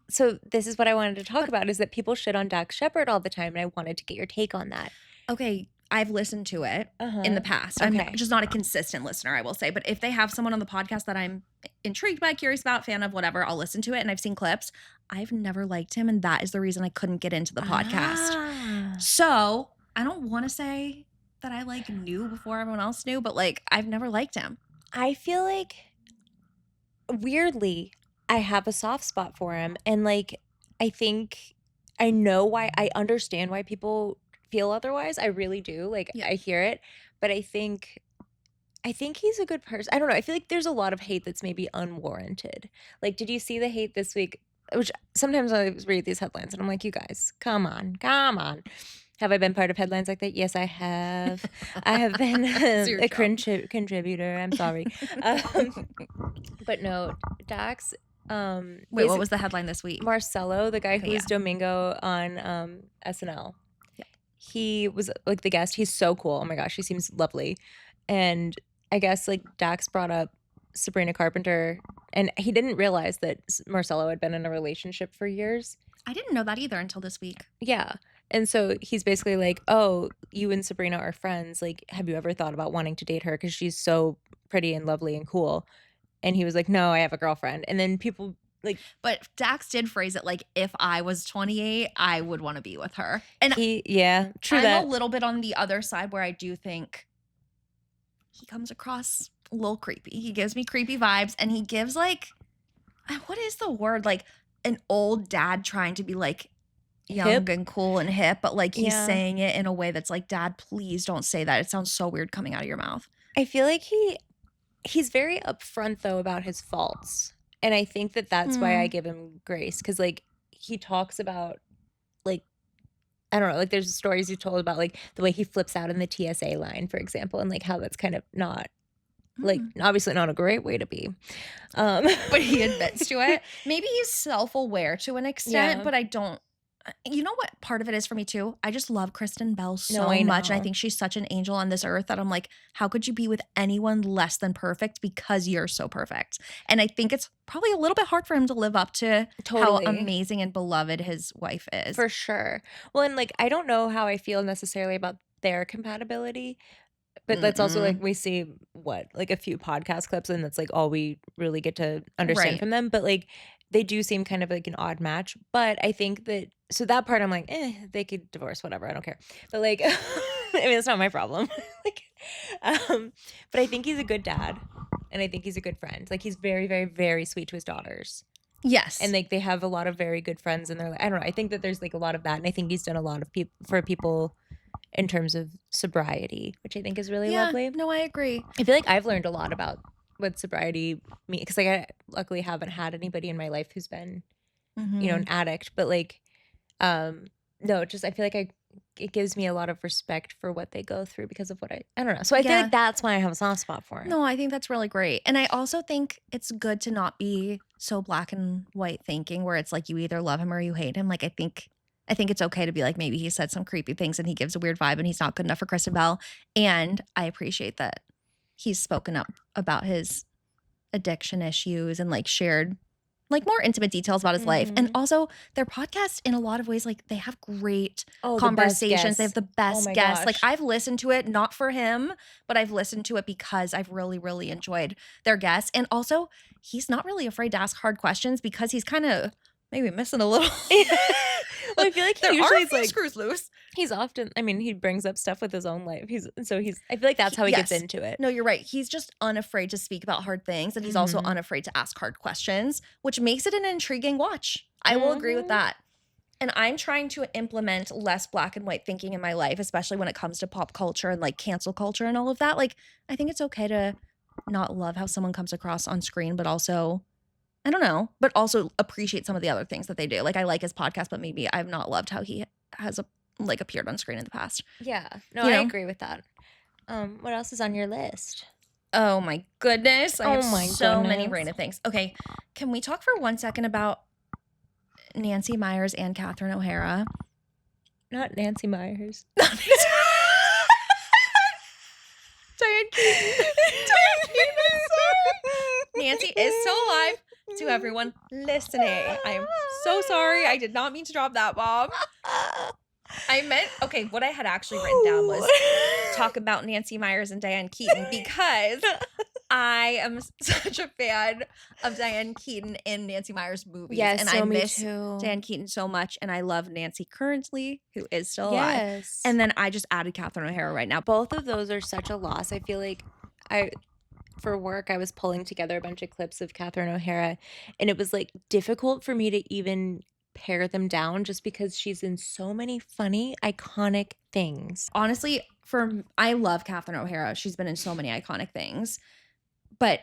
Speaker 2: So this is what I wanted to talk about, is that people shit on Dax Shepard all the time, and I wanted to get your take on that.
Speaker 1: Okay, I've listened to it in the past. I'm just not a consistent listener, I will say. But if they have someone on the podcast that I'm intrigued by, curious about, fan of, whatever, I'll listen to it. And I've seen clips. I've never liked him, and that is the reason I couldn't get into the podcast. So I don't want to say that I like knew before everyone else knew, but like I've never liked him.
Speaker 2: I feel like weirdly I have a soft spot for him, and like I think I know why. I understand why people feel otherwise. I really do. Like I hear it, but I think he's a good person. I don't know. I feel like there's a lot of hate that's maybe unwarranted. Like, did you see the hate this week? Which sometimes I read these headlines and I'm like, you guys, come on. Have I been part of headlines like that? Yes, I have. I have been
Speaker 1: your
Speaker 2: a
Speaker 1: job.
Speaker 2: contributor. I'm sorry. But no, Dax.
Speaker 1: Wait, what was the headline this week?
Speaker 2: Marcelo, the guy
Speaker 1: Okay,
Speaker 2: who was Domingo on SNL. He was like the guest. He's so cool. Oh my gosh, he seems lovely. And I guess like Dax brought up Sabrina Carpenter, and he didn't realize that Marcelo had been in a relationship for years.
Speaker 1: I didn't know that either until this week.
Speaker 2: Yeah. And so he's basically like, oh, you and Sabrina are friends. Like, have you ever thought about wanting to date her? Because she's so pretty and lovely and cool. And he was like, no, I have a girlfriend. And then people like,
Speaker 1: But Dax did phrase it like, if I was 28, I would want to be with her. And
Speaker 2: true
Speaker 1: I'm
Speaker 2: that.
Speaker 1: a little bit on the other side where I do think he comes across a little creepy. He gives me creepy vibes, and he gives like, what is the word? Like an old dad trying to be like young
Speaker 2: Hip?
Speaker 1: and cool and hip, but like he's
Speaker 2: Yeah.
Speaker 1: saying it in a way that's like, Dad, please don't say that. It sounds so weird coming out of your mouth.
Speaker 2: I feel like he's very upfront though about his faults. And I think that that's why I give him grace. Cause like he talks about like, I don't know, like there's stories you told about like the way he flips out in the TSA line, for example, and like how that's kind of not like obviously not a great way to be.
Speaker 1: But he admits to it. Maybe he's self-aware to an extent, but I don't. You know what part of it is for me too? I just love Kristen Bell so much. And I think she's such an angel on this earth that I'm like, how could you be with anyone less than perfect because you're so perfect? And I think it's probably a little bit hard for him to live up to how amazing and beloved his wife is.
Speaker 2: For sure. Well, and like, I don't know how I feel necessarily about their compatibility, but that's also like we see like a few podcast clips, and that's like all we really get to understand from them. But like they do seem kind of like an odd match. But I think that that part I'm like, they could divorce, whatever, I don't care. But like I mean, it's not my problem. Like but I think he's a good dad, and I think he's a good friend. Like he's very, very, very sweet to his daughters.
Speaker 1: Yes.
Speaker 2: And like they have a lot of very good friends, and they're like, I don't know, I think that there's like a lot of that, and I think he's done a lot of for people in terms of sobriety, which I think is really lovely.
Speaker 1: No, I agree.
Speaker 2: I feel like I've learned a lot about what sobriety means, because like I luckily haven't had anybody in my life who's been, you know, an addict. But like, no, just I feel like it gives me a lot of respect for what they go through because of what I don't know. So I feel like that's why I have a soft spot for him.
Speaker 1: No, I think that's really great. And I also think it's good to not be so black and white thinking where it's like you either love him or you hate him. Like I think it's okay to be like, maybe he said some creepy things and he gives a weird vibe and he's not good enough for Kristen Bell. And I appreciate that he's spoken up about his addiction issues and like shared like more intimate details about his life. And also their podcast in a lot of ways, like they have great conversations. They have the best guests. Like I've listened to it, not for him, but I've listened to it because I've really, really enjoyed their guests. And also he's not really afraid to ask hard questions because he's kind of maybe missing a little.
Speaker 2: Well, I feel like he
Speaker 1: there
Speaker 2: usually
Speaker 1: are
Speaker 2: is like
Speaker 1: screws loose.
Speaker 2: He's often, I mean, he brings up stuff with his own life. I feel like that's how he gets into it.
Speaker 1: No, you're right. He's just unafraid to speak about hard things, and he's also unafraid to ask hard questions, which makes it an intriguing watch. I will agree with that. And I'm trying to implement less black and white thinking in my life, especially when it comes to pop culture and like cancel culture and all of that. Like, I think it's okay to not love how someone comes across on screen, but also, I don't know, but also appreciate some of the other things that they do. Like I like his podcast, but maybe I've not loved how he has appeared on screen in the past.
Speaker 2: Yeah. No, I agree with that. What else is on your list?
Speaker 1: Oh my goodness. I have so many random things. Okay. Can we talk for 1 second about Nancy Meyers and Catherine O'Hara?
Speaker 2: Not Nancy Meyers.
Speaker 1: Diane Keaton. Nancy is still alive. To everyone listening, I am so sorry. I did not mean to drop that bomb. I meant, okay, what I had actually written down was talk about Nancy Meyers and Diane Keaton because I am such a fan of Diane Keaton in Nancy Meyers movies.
Speaker 2: Yes,
Speaker 1: and
Speaker 2: so
Speaker 1: I
Speaker 2: me
Speaker 1: miss
Speaker 2: too.
Speaker 1: Diane Keaton so much. And I love Nancy currently, who is still alive. And then I just added Catherine O'Hara right now.
Speaker 2: Both of those are such a loss. I feel like for work, I was pulling together a bunch of clips of Catherine O'Hara, and it was like difficult for me to even pare them down just because she's in so many funny, iconic things.
Speaker 1: Honestly, I love Catherine O'Hara. She's been in so many iconic things. But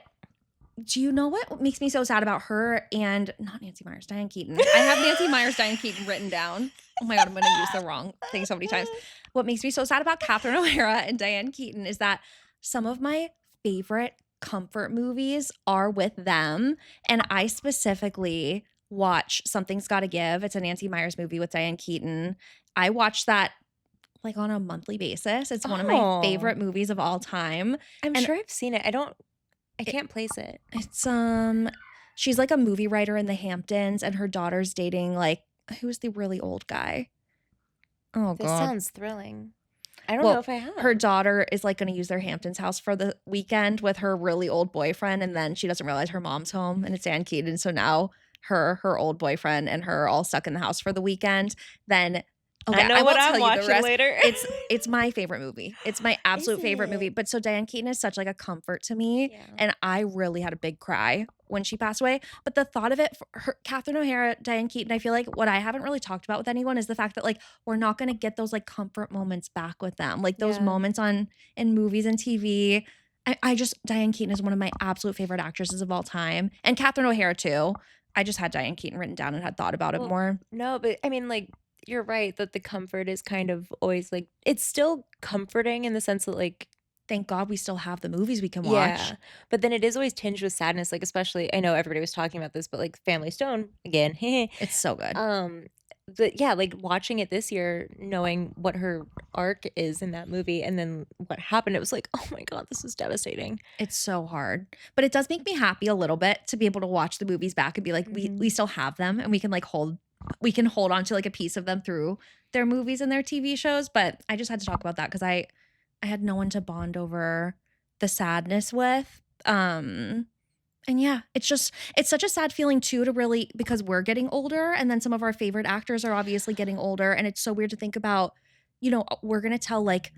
Speaker 1: Do you know what makes me so sad about her and not Nancy Meyers, Diane Keaton? I have Nancy Meyers, Diane Keaton written down. Oh my God, I'm going to use the wrong thing so many times. What makes me so sad about Catherine O'Hara and Diane Keaton is that some of my favorite comfort movies are with them. And I specifically watch Something's Gotta Give. It's a Nancy Meyers movie with Diane Keaton. I watch that like on a monthly basis. It's one of my favorite movies of all time.
Speaker 2: I'm sure I've seen it. I can't place it.
Speaker 1: It's she's like a movie writer in the Hamptons and her daughter's dating like who's the really old guy? Oh
Speaker 2: This
Speaker 1: God.
Speaker 2: sounds thrilling. I don't know if I have.
Speaker 1: Her daughter is like going to use their Hamptons house for the weekend with her really old boyfriend, and then she doesn't realize her mom's home and it's Diane Keaton. So now her old boyfriend and her all stuck in the house for the weekend. Then
Speaker 2: I know what I'm watching later.
Speaker 1: It's my favorite movie. It's my absolute favorite movie. But so Diane Keaton is such like a comfort to me, and I really had a big cry when she passed away. But the thought of it, for her, Catherine O'Hara, Diane Keaton, I feel like what I haven't really talked about with anyone is the fact that like we're not going to get those like comfort moments back with them, like those moments in movies and TV. I just Diane Keaton is one of my absolute favorite actresses of all time, and Catherine O'Hara too. I just had Diane Keaton written down and had thought about it more.
Speaker 2: No, but I mean, like, you're right that the comfort is kind of always like, it's still comforting in the sense that like,
Speaker 1: thank God we still have the movies we can watch.
Speaker 2: yeah, but then it is always tinged with sadness, like especially I know everybody was talking about this, but like Family Stone again,
Speaker 1: It's so good.
Speaker 2: like watching it this year, knowing what her arc is in that movie, and then what happened, it was like, oh my God, this is devastating.
Speaker 1: It's so hard, but it does make me happy a little bit to be able to watch the movies back and be like, we still have them, and we can hold on to like a piece of them through their movies and their TV shows. But I just had to talk about that because I had no one to bond over the sadness with. And yeah, it's such a sad feeling too, to really, because we're getting older and then some of our favorite actors are obviously getting older. And it's so weird to think about, we're going to tell like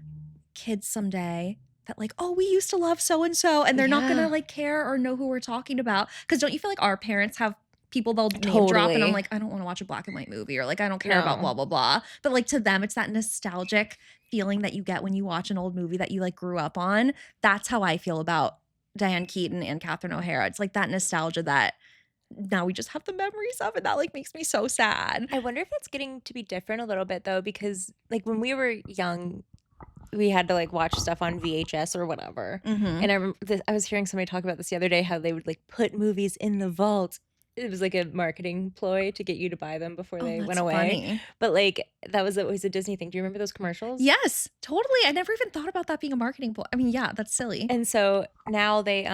Speaker 1: kids someday that like, oh, we used to love so-and-so, and they're not going to like care or know who we're talking about. Because don't you feel like our parents have people they'll name drop and I'm like, I don't want to watch a black and white movie, or like, I don't care about blah, blah, blah. But like to them, it's that nostalgic feeling that you get when you watch an old movie that you like grew up on. That's how I feel about Diane Keaton and Catherine O'Hara. It's like that nostalgia that now we just have the memories of, and that like makes me so sad.
Speaker 2: I wonder if it's getting to be different a little bit though, because like when we were young, we had to like watch stuff on VHS or whatever. And I remember I was hearing somebody talk about this the other day, how they would like put movies in the vault. It was like a marketing ploy to get you to buy them before they went away. Funny. But like that was always a Disney thing. Do you remember those commercials?
Speaker 1: Yes, totally. I never even thought about that being a marketing ploy. I mean, yeah, that's silly.
Speaker 2: And so now they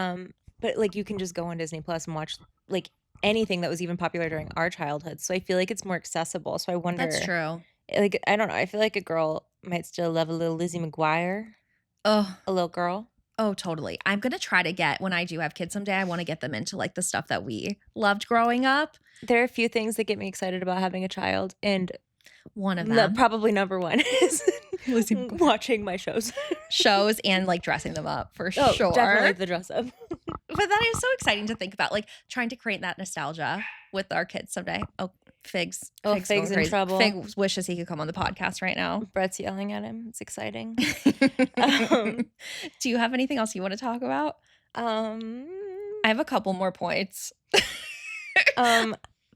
Speaker 2: but like you can just go on Disney Plus and watch like anything that was even popular during our childhood. So I feel like it's more accessible. So I wonder.
Speaker 1: That's true.
Speaker 2: Like I don't know. I feel like a girl might still love a little Lizzie McGuire.
Speaker 1: Oh,
Speaker 2: a little girl.
Speaker 1: Oh, totally. I'm going to try to get, when I do have kids someday, I want to get them into like the stuff that we loved growing up.
Speaker 2: There are a few things that get me excited about having a child, and
Speaker 1: one of them,
Speaker 2: probably number one, is watching my shows.
Speaker 1: Shows and like dressing them up for sure.
Speaker 2: Definitely the dress up.
Speaker 1: But that is so exciting to think about, like trying to create that nostalgia with our kids someday. Oh, Figs.
Speaker 2: Figs in trouble.
Speaker 1: Fig wishes he could come on the podcast right now.
Speaker 2: Brett's yelling at him. It's exciting.
Speaker 1: Do you have anything else you want to talk about? I have a couple more points.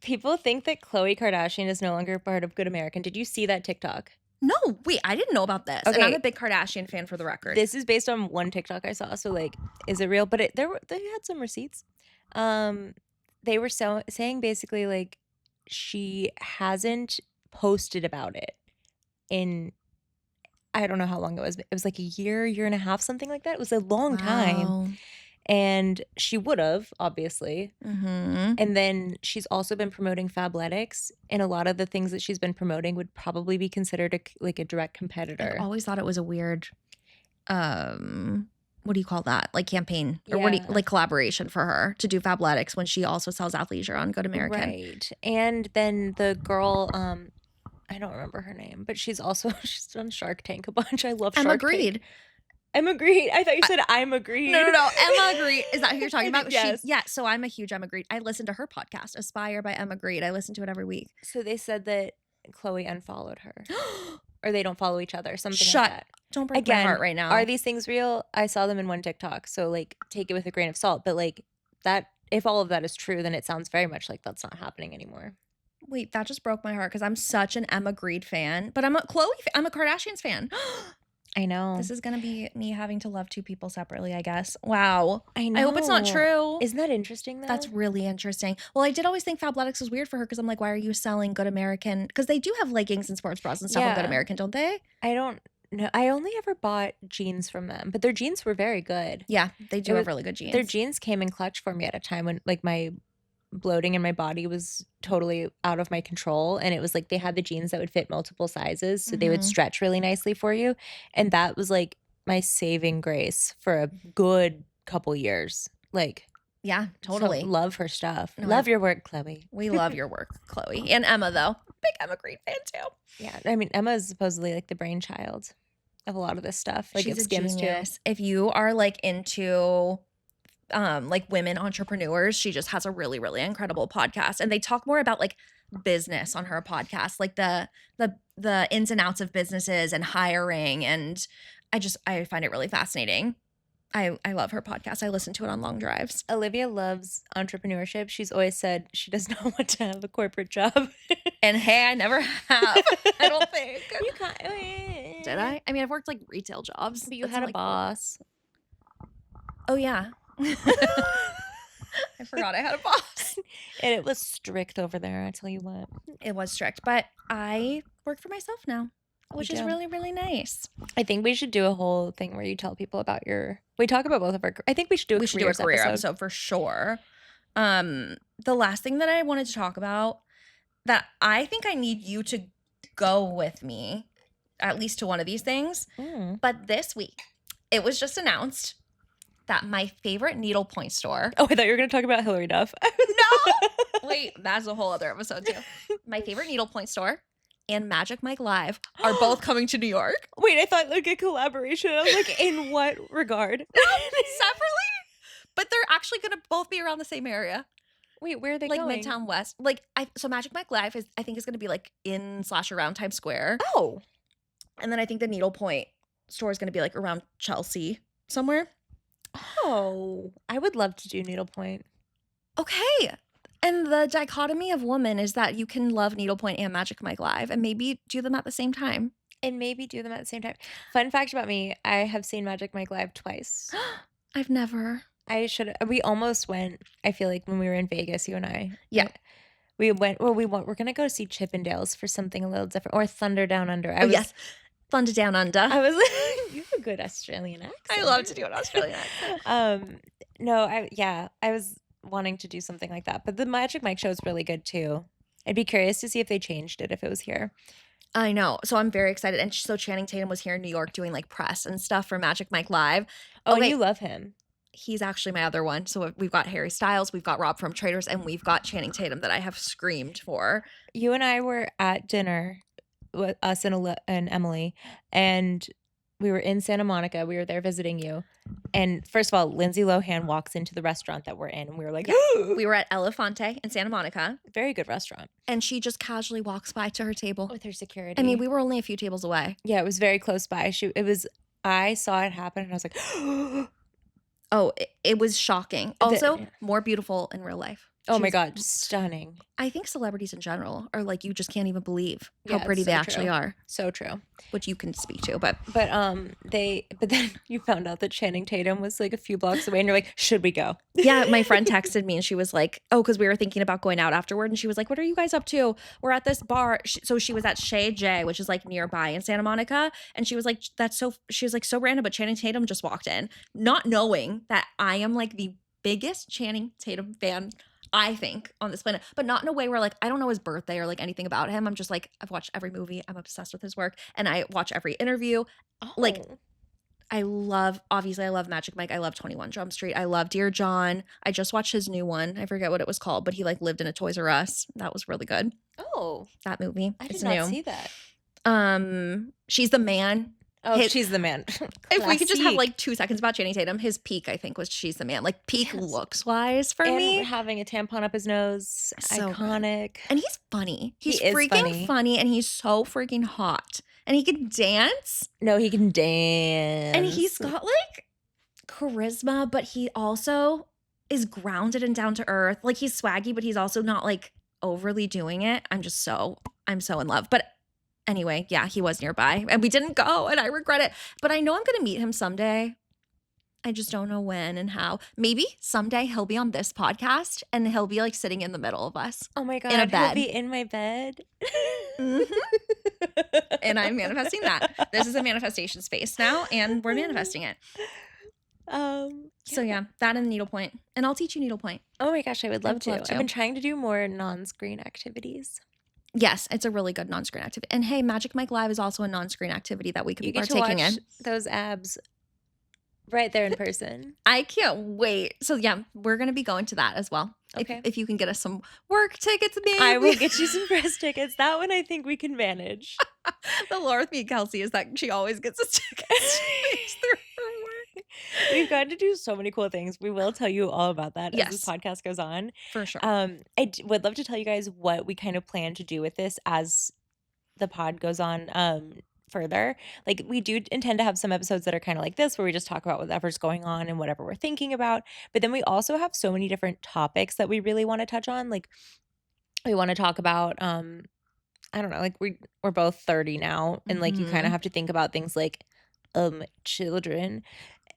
Speaker 2: People think that Khloe Kardashian is no longer part of Good American. Did you see that TikTok?
Speaker 1: No, wait, I didn't know about this. Okay. And I'm a big Kardashian fan, for the record.
Speaker 2: This is based on one TikTok I saw. So like, is it real? But they had some receipts. They were saying basically like, she hasn't posted about it in, I don't know how long it was. It was like a year and a half, something like that. It was a long time. And she would have, obviously. And then she's also been promoting Fabletics. And a lot of the things that she's been promoting would probably be considered like a direct competitor.
Speaker 1: I always thought it was a weird, what do you call that? Like campaign or what do you, like collaboration for her to do Fabletics when she also sells athleisure on Good American.
Speaker 2: Right. And then the girl, I don't remember her name, but she's done Shark Tank a bunch. I love Shark
Speaker 1: Emma Grede.
Speaker 2: Tank. Emma Grede. I thought you said I'm agreed.
Speaker 1: No. Emma Grede. Is that who you're talking about?
Speaker 2: Yes.
Speaker 1: So I'm a huge Emma Grede. I listen to her podcast, Aspire by Emma Grede. I listen to it every week.
Speaker 2: So they said that Khloe unfollowed her. Or they don't follow each other, something like that.
Speaker 1: Don't break my heart right now.
Speaker 2: Are these things real? I saw them in one TikTok, so like take it with a grain of salt. But like that if all of that is true, then it sounds very much like that's not happening anymore.
Speaker 1: Wait, that just broke my heart because I'm such an Emma Grede fan, but I'm a I'm a Kardashians fan.
Speaker 2: I know.
Speaker 1: This is going to be me having to love two people separately, I guess. Wow.
Speaker 2: I know.
Speaker 1: I hope it's not true.
Speaker 2: Isn't that interesting, though?
Speaker 1: That's really interesting. Well, I did always think Fabletics was weird for her because I'm like, why are you selling Good American? Because they do have leggings and sports bras and stuff on Good American, don't they?
Speaker 2: I don't know. I only ever bought jeans from them, but their jeans were very good.
Speaker 1: Yeah, they do have really good jeans.
Speaker 2: Their jeans came in clutch for me at a time when like my bloating in my body was totally out of my control, and it was like they had the jeans that would fit multiple sizes, so they would stretch really nicely for you, and that was like my saving grace for a good couple years. Like,
Speaker 1: yeah, totally.
Speaker 2: So love her stuff. Love your work, Khloe.
Speaker 1: We love your work, Khloe. And Emma, though. Big Emma Grede fan, too.
Speaker 2: Yeah, I mean, Emma is supposedly like the brainchild of a lot of this stuff. Like,
Speaker 1: she's
Speaker 2: it skims
Speaker 1: a genius. If you are like into like women entrepreneurs, she just has a really, really incredible podcast. And they talk more about like business on her podcast, like the ins and outs of businesses and hiring. And I find it really fascinating. I love her podcast. I listen to it on long drives.
Speaker 2: Olivia loves entrepreneurship. She's always said she does not want to have a corporate job.
Speaker 1: And hey, I never have. I don't think.
Speaker 2: You can't.
Speaker 1: Did I? I mean, I've worked like retail jobs.
Speaker 2: But you had a boss.
Speaker 1: Oh, yeah. I forgot I had a boss.
Speaker 2: And it was strict over there, I tell you what.
Speaker 1: It was strict, but I work for myself now, which is really, really nice.
Speaker 2: I think we should do a whole thing where you tell people about we talk about both of our, I think we should do a career
Speaker 1: episode for sure. The last thing that I wanted to talk about that I think I need you to go with me, at least to one of these things. But this week, it was just announced that my favorite needlepoint store.
Speaker 2: Oh, I thought you were going to talk about Hillary Duff.
Speaker 1: No! Wait, that's a whole other episode too. My favorite needlepoint store and Magic Mike Live are both coming to New York.
Speaker 2: Wait, I thought like a collaboration. I was like, in what regard?
Speaker 1: Separately? But they're actually going to both be around the same area.
Speaker 2: Wait, where are they
Speaker 1: like
Speaker 2: going?
Speaker 1: Midtown West. Like, so Magic Mike Live I think is going to be like in/around Times Square.
Speaker 2: Oh.
Speaker 1: And then I think the needlepoint store is going to be like around Chelsea somewhere.
Speaker 2: Oh, I would love to do needlepoint.
Speaker 1: Okay. And the dichotomy of woman is that you can love needlepoint and Magic Mike Live and maybe do them at the same time.
Speaker 2: Fun fact about me, I have seen Magic Mike Live twice.
Speaker 1: I've never.
Speaker 2: We almost went, I feel like when we were in Vegas, you and I.
Speaker 1: Yeah.
Speaker 2: We're going to go see Chippendales for something a little different. Or Thunder Down Under.
Speaker 1: Yes. Thunder Down Under.
Speaker 2: I was like, you have a good Australian accent.
Speaker 1: I love to do an Australian accent.
Speaker 2: I was wanting to do something like that. But the Magic Mike show is really good too. I'd be curious to see if they changed it if it was here.
Speaker 1: I know. So I'm very excited. And so Channing Tatum was here in New York doing like press and stuff for Magic Mike Live.
Speaker 2: Oh, and you love him.
Speaker 1: He's actually my other one. So we've got Harry Styles, we've got Rob from Traders, and we've got Channing Tatum that I have screamed for.
Speaker 2: You and I were at dinner with us and Emily, and we were in Santa Monica. We were there visiting you. And first of all, Lindsay Lohan walks into the restaurant that we're in, and we were like,
Speaker 1: we were at Elefante in Santa Monica.
Speaker 2: Very good restaurant.
Speaker 1: And she just casually walks by to her table.
Speaker 2: With her security.
Speaker 1: I mean, we were only a few tables away.
Speaker 2: Yeah, it was very close by. I saw it happen, and I was like,
Speaker 1: oh, it was shocking. Also, more beautiful in real life.
Speaker 2: Oh my God, stunning.
Speaker 1: I think celebrities in general are like, you just can't even believe how pretty they actually are.
Speaker 2: So true.
Speaker 1: Which you can speak to, but
Speaker 2: then you found out that Channing Tatum was like a few blocks away and you're like, should we go?
Speaker 1: Yeah, my friend texted me and she was like, oh, because we were thinking about going out afterward, and she was like, what are you guys up to? We're at this bar. So she was at Shay J, which is like nearby in Santa Monica, and she was like, she was like, so random, but Channing Tatum just walked in, not knowing that I am like the biggest Channing Tatum fan, I think, on this planet, but not in a way where like I don't know his birthday or like anything about him. I'm just like, I've watched every movie. I'm obsessed with his work, and I watch every interview. Like, I love Magic Mike. I love 21 Jump Street. I love Dear John. I just watched his new one. I forget what it was called, but he like lived in a Toys R Us. That was really good.
Speaker 2: Oh,
Speaker 1: that movie.
Speaker 2: I did not see that.
Speaker 1: She's the Man.
Speaker 2: Oh, She's the Man.
Speaker 1: If we could just have like 2 seconds about Channing Tatum, his peak, I think, was She's the Man. Like peak looks wise for me.
Speaker 2: Having a tampon up his nose, so iconic.
Speaker 1: And he's funny. He's freaking funny, and he's so freaking hot. And he can dance.
Speaker 2: No, he can dance.
Speaker 1: And he's got like charisma, but he also is grounded and down to earth. Like he's swaggy, but he's also not like overly doing it. I'm so in love. But anyway, yeah, he was nearby and we didn't go and I regret it. But I know I'm going to meet him someday. I just don't know when and how. Maybe someday he'll be on this podcast and he'll be like sitting in the middle of us.
Speaker 2: Oh my God.
Speaker 1: In a bed.
Speaker 2: He'll be in my bed.
Speaker 1: Mhm. And I'm manifesting that. This is a manifestation space now and we're manifesting it. So yeah, that and needlepoint. And I'll teach you needlepoint.
Speaker 2: Oh my gosh, I would love to.
Speaker 1: love to.
Speaker 2: I've been trying to do more non-screen activities.
Speaker 1: Yes, it's a really good non-screen activity. And hey, Magic Mike Live is also a non-screen activity that we could
Speaker 2: You
Speaker 1: be
Speaker 2: get to
Speaker 1: partaking
Speaker 2: watch
Speaker 1: in.
Speaker 2: those abs right there in person.
Speaker 1: I can't wait. So yeah, we're going to be going to that as well.
Speaker 2: Okay.
Speaker 1: If you can get us some work tickets, maybe.
Speaker 2: I will get you some press tickets. That one I think we can manage.
Speaker 1: The lore with me and Kelsey is that she always gets us tickets through her work.
Speaker 2: We've got to do so many cool things. We will tell you all about that as this
Speaker 1: Yes.
Speaker 2: podcast goes on.
Speaker 1: For sure.
Speaker 2: Would love to tell you guys what we kind of plan to do with this as the pod goes on further. Like we do intend to have some episodes that are kind of like this where we just talk about whatever's going on and whatever we're thinking about. But then we also have so many different topics that we really want to touch on. Like we want to talk about I don't know, like we're both 30 now and like you kind of have to think about things like children.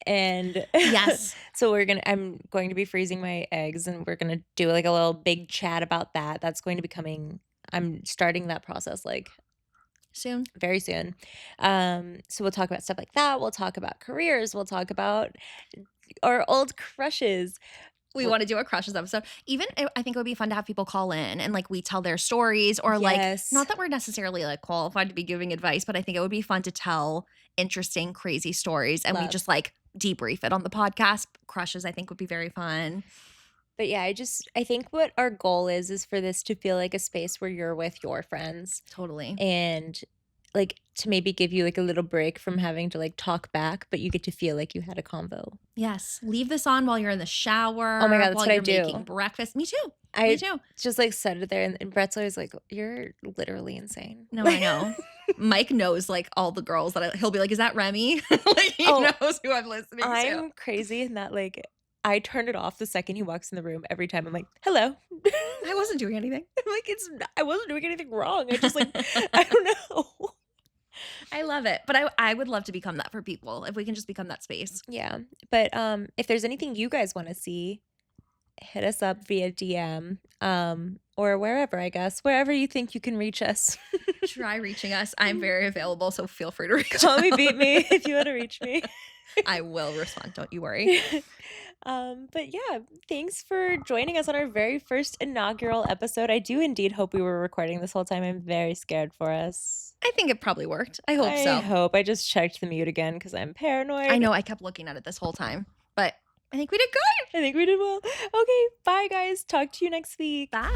Speaker 2: And
Speaker 1: Yes.
Speaker 2: So I'm going to be freezing my eggs and we're going to do like a little big chat about that. That's going to be coming. I'm starting that process like
Speaker 1: Soon.
Speaker 2: very soon. So we'll talk about stuff like that. We'll talk about careers. We'll talk about our old crushes.
Speaker 1: We want to do a crushes episode. Even I think it would be fun to have people call in and like we tell their stories or like
Speaker 2: Yes.
Speaker 1: not that we're necessarily like qualified to be giving advice, but I think it would be fun to tell interesting, crazy stories and we
Speaker 2: Love.
Speaker 1: just like debrief it on the podcast. Crushes I think would be very fun.
Speaker 2: But yeah, I think what our goal is for this to feel like a space where you're with your friends
Speaker 1: Totally.
Speaker 2: and like to maybe give you like a little break from having to like talk back, but you get to feel like you had a convo.
Speaker 1: Yes. Leave this on while you're in the shower.
Speaker 2: Oh my God, that's
Speaker 1: while
Speaker 2: what I
Speaker 1: you're
Speaker 2: do.
Speaker 1: making breakfast. Me too.
Speaker 2: I
Speaker 1: Me too.
Speaker 2: just like set it there and Brett's always like, you're literally insane.
Speaker 1: No, I know. Mike knows like all the girls that he'll be like, is that Remy? Like he knows who I'm listening to.
Speaker 2: I'm crazy in that like I turn it off the second he walks in the room every time. I'm like, hello.
Speaker 1: I wasn't doing anything.
Speaker 2: I'm like, I wasn't doing anything wrong. I just like, I don't know.
Speaker 1: I love it. But I would love to become that for people if we can just become that space.
Speaker 2: Yeah. But if there's anything you guys want to see, hit us up via DM or wherever, I guess. Wherever you think you can reach us.
Speaker 1: Try reaching us. I'm very available, so feel free to reach
Speaker 2: Call me,
Speaker 1: out.
Speaker 2: beat me if you want to reach me.
Speaker 1: I will respond. Don't you worry.
Speaker 2: But yeah, thanks for joining us on our very first inaugural episode. I do indeed hope we were recording this whole time. I'm very scared for us.
Speaker 1: I think it probably worked. I hope so.
Speaker 2: I hope. I just checked the mute again because I'm paranoid.
Speaker 1: I know. I kept looking at it this whole time, but I think we did good.
Speaker 2: I think we did well. Okay, bye guys. Talk to you next week.
Speaker 1: Bye.